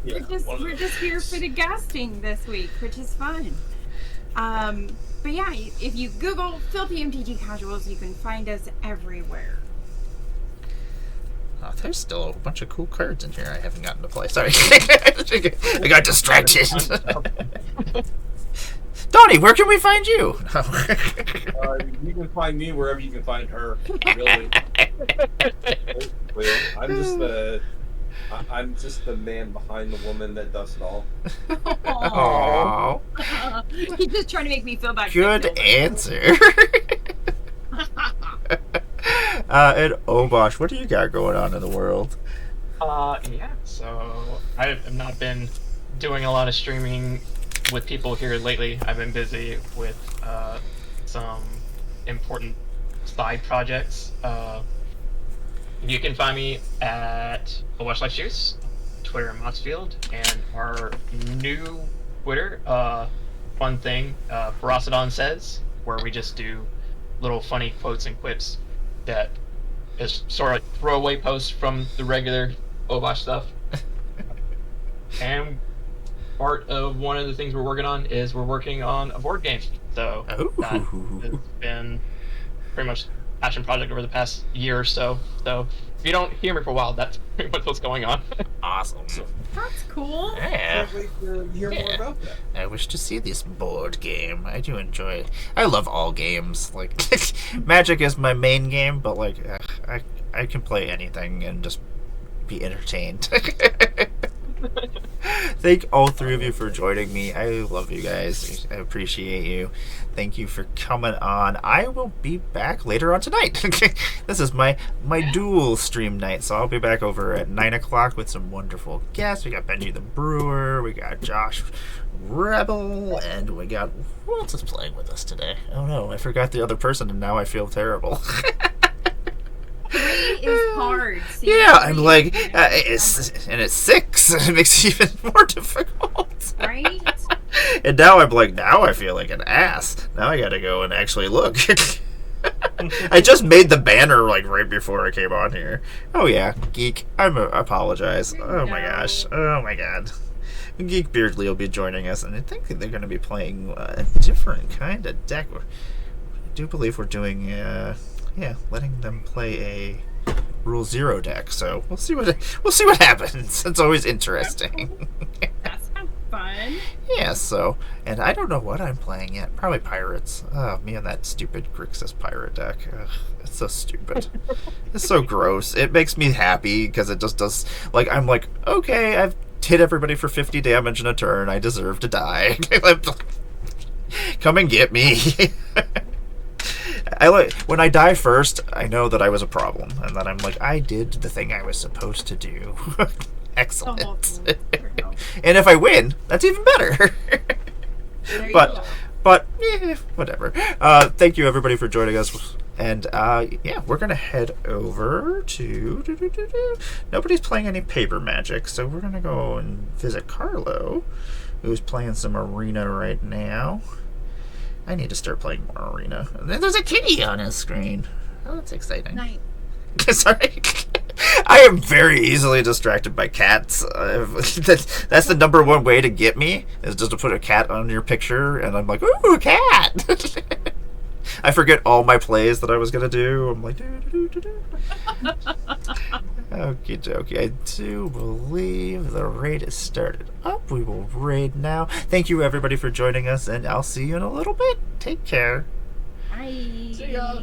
Yeah, we're just here for the guesting this week, which is fun. But yeah, if you Google Filthy MTG Casuals, you can find us everywhere. Oh, there's still a bunch of cool cards in here I haven't gotten to play. Sorry. I got distracted. Donnie, where can we find you? You can find me wherever you can find her. Really. I'm just the man behind the woman that does it all. Aww. He's just trying to make me feel bad. Good answer. And Obosh, what do you got going on in the world? Yeah, so I have not been doing a lot of streaming with people here lately. I've been busy with some important side projects. You can find me at Watchlife Juice, Twitter and Moxfield, and our new Twitter, fun thing, Barasadon Says, where we just do little funny quotes and quips that is sort of like throwaway posts from the regular Obosh stuff. And part of one of the things we're working on is we're working on a board game. So that has been pretty much a passion project over the past year or so. So if you don't hear me for a while, that's pretty much what's going on. Awesome. That's cool. Yeah. Can't wait to hear more about that. I wish to see this board game. I do enjoy. I love all games. Like Magic is my main game, but like I can play anything and just be entertained. Thank all three of you for joining me. I love you guys. I appreciate you. Thank you for coming on. I will be back later on tonight. This is my dual stream night, so I'll be back over at 9 o'clock with some wonderful guests. We got Benji the Brewer, we got Josh Rebel, and we got... Who else is playing with us today? Oh no, I forgot the other person, and now I feel terrible. 3 is hard. See, yeah, I'm like, it's 6. It makes it even more difficult. Right? And now I'm like, now I feel like an ass. Now I gotta go and actually look. I just made the banner like right before I came on here. Oh yeah, Geek. I apologize. Oh my gosh. Oh my god. Geek Beardly will be joining us, and I think they're going to be playing a different kind of deck. I do believe we're doing, letting them play a Rule 0 deck. So we'll see what happens. It's always interesting. That sounds fun. Yeah. So, and I don't know what I'm playing yet. Probably Pirates. Oh, me and that stupid Grixis Pirate deck. Ugh, it's so stupid. It's so gross. It makes me happy because it just does. Like I'm like, okay, I've hit everybody for 50 damage in a turn. I deserve to die. Come and get me. I like when I die first. I know that I was a problem, and then I'm like, I did the thing I was supposed to do. Excellent. And if I win, that's even better. There you go. But whatever. Thank you everybody for joining us. And we're gonna head over to nobody's playing any paper magic, so we're gonna go and visit Carlo, who's playing some arena right now. I need to start playing more arena. There's a kitty on his screen. Oh, that's exciting. Nice. Sorry. I am very easily distracted by cats. That's the number one way to get me, is just to put a cat on your picture, and I'm like, ooh, a cat! I forget all my plays that I was going to do. I'm like, Okie dokie. I do believe the raid is started up. We will raid now. Thank you, everybody, for joining us, and I'll see you in a little bit. Take care. Bye. See ya.